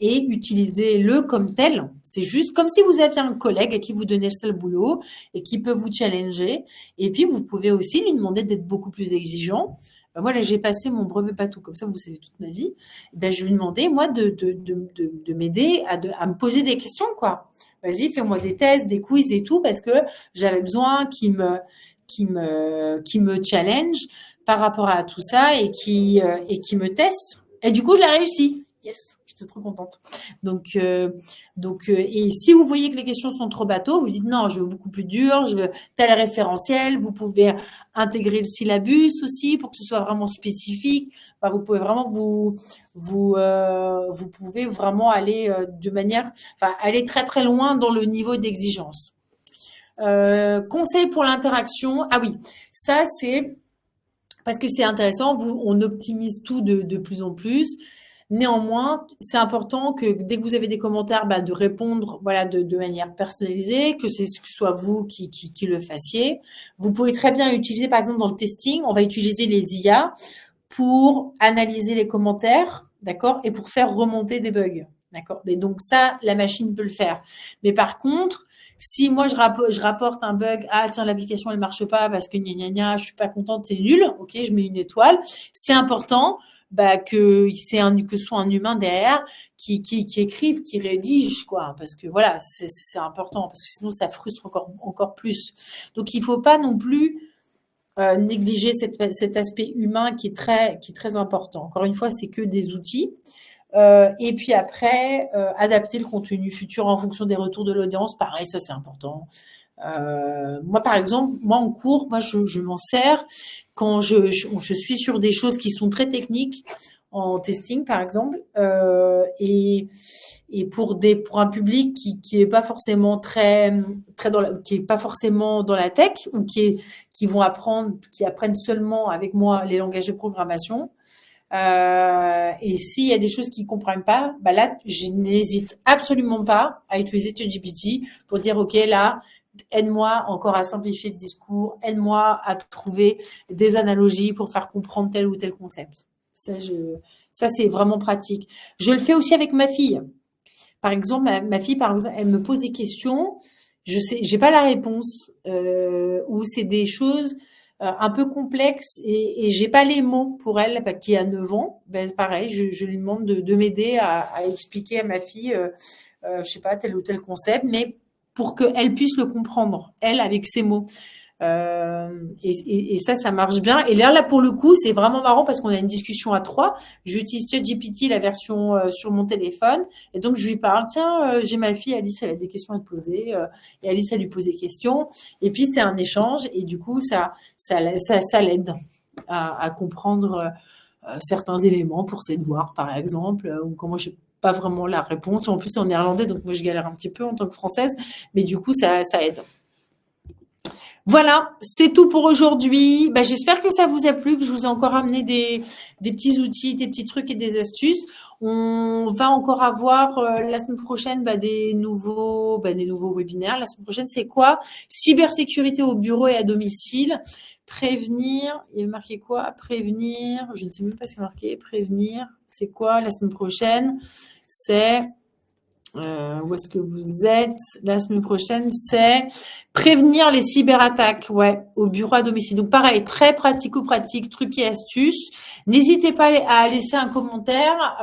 Et utilisez-le comme tel. C'est juste comme si vous aviez un collègue à qui vous donnez le seul boulot et qui peut vous challenger. Et puis, vous pouvez aussi lui demander d'être beaucoup plus exigeant. Moi, là, j'ai passé mon brevet patou, comme ça, vous savez toute ma vie. Je lui demandais, moi, de m'aider à me poser des questions, quoi. Vas-y, fais-moi des tests, des quiz et tout, parce que j'avais besoin qu'il me challenge par rapport à tout ça et qui me teste. Et du coup, je l'ai réussi. Yes, j'étais trop contente. Donc, et si vous voyez que les questions sont trop bateaux, vous dites non, je veux beaucoup plus dur, je veux tel référentiel. Vous pouvez intégrer le syllabus aussi pour que ce soit vraiment spécifique. Vous pouvez vraiment vous pouvez vraiment aller aller très très loin dans le niveau d'exigence. Conseil pour l'interaction. Ah oui, ça c'est parce que c'est intéressant. On optimise tout de plus en plus. Néanmoins, c'est important que dès que vous avez des commentaires, de répondre de manière personnalisée, que ce soit vous qui le fassiez. Vous pouvez très bien utiliser, par exemple, dans le testing, on va utiliser les IA pour analyser les commentaires, d'accord, et pour faire remonter des bugs, d'accord. Mais donc ça, la machine peut le faire. Mais par contre, si moi je rapporte un bug, tiens, l'application elle marche pas parce que je suis pas contente, c'est nul, ok, je mets une étoile. C'est important que ce soit un humain derrière qui écrive, qui rédige, quoi, parce que voilà, c'est important, parce que sinon ça frustre encore plus. Donc il faut pas non plus négliger cet aspect humain qui est très important. Encore une fois, c'est que des outils. Et puis après, adapter le contenu futur en fonction des retours de l'audience. Pareil, ça c'est important. Moi, par exemple, moi en cours, moi je m'en sers quand je suis sur des choses qui sont très techniques en testing, par exemple, et pour un public qui est pas forcément qui est pas forcément dans la tech ou qui apprennent seulement avec moi les langages de programmation. Et s'il y a des choses qu'ils comprennent pas, bah là, je n'hésite absolument pas à utiliser ChatGPT pour dire, OK, là, aide-moi encore à simplifier le discours, aide-moi à trouver des analogies pour faire comprendre tel ou tel concept. Ça, c'est vraiment pratique. Je le fais aussi avec ma fille. Par exemple, ma fille, par exemple, elle me pose des questions, je sais, j'ai pas la réponse, ou c'est des choses un peu complexes et j'ai pas les mots pour elle, qui a 9 ans. Ben, pareil, je lui demande de m'aider à expliquer à ma fille, je sais pas, tel ou tel concept, mais pour qu'elle puisse le comprendre, elle, avec ses mots. Et ça marche bien. Et là, pour le coup, c'est vraiment marrant parce qu'on a une discussion à trois. J'utilise ChatGPT, la version sur mon téléphone. Et donc, je lui parle, tiens, j'ai ma fille Alice, elle a des questions à te poser. Et Alice, elle lui pose des questions. Et puis, c'est un échange. Et du coup, ça l'aide à comprendre certains éléments pour ses devoirs, par exemple, ou comment j'ai pas vraiment la réponse. En plus, c'est en néerlandais, donc moi, je galère un petit peu en tant que française. Mais du coup, ça aide. Voilà, c'est tout pour aujourd'hui. Bah, j'espère que ça vous a plu, que je vous ai encore amené des petits outils, des petits trucs et des astuces. On va encore avoir la semaine prochaine des nouveaux webinaires. La semaine prochaine, c'est quoi? Cybersécurité au bureau et à domicile. Prévenir, il y a marqué quoi? Prévenir, je ne sais même pas ce qui est marqué. Prévenir, c'est quoi la semaine prochaine? C'est... où est-ce que vous êtes? La semaine prochaine, c'est prévenir les cyberattaques, ouais, au bureau à domicile. Donc pareil, très pratico-pratique, trucs et astuces. N'hésitez pas à laisser un commentaire.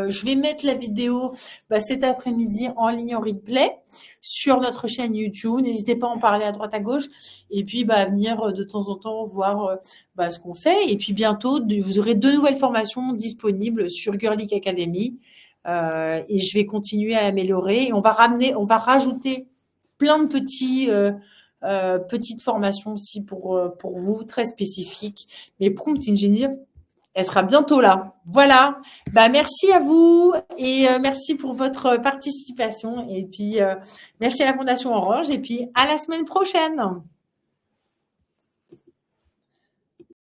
Je vais mettre la vidéo cet après-midi en ligne en replay sur notre chaîne YouTube. N'hésitez pas à en parler à droite à gauche. Et puis à venir de temps en temps voir ce qu'on fait. Et puis bientôt, vous aurez 2 nouvelles formations disponibles sur Girl Geek Academy. Et je vais continuer à l'améliorer. Et on va rajouter plein de petites formations aussi pour vous, très spécifiques. Mais Prompt Engineer, elle sera bientôt là. Voilà. Merci à vous et merci pour votre participation. Et puis, merci à la Fondation Orange. Et puis, à la semaine prochaine.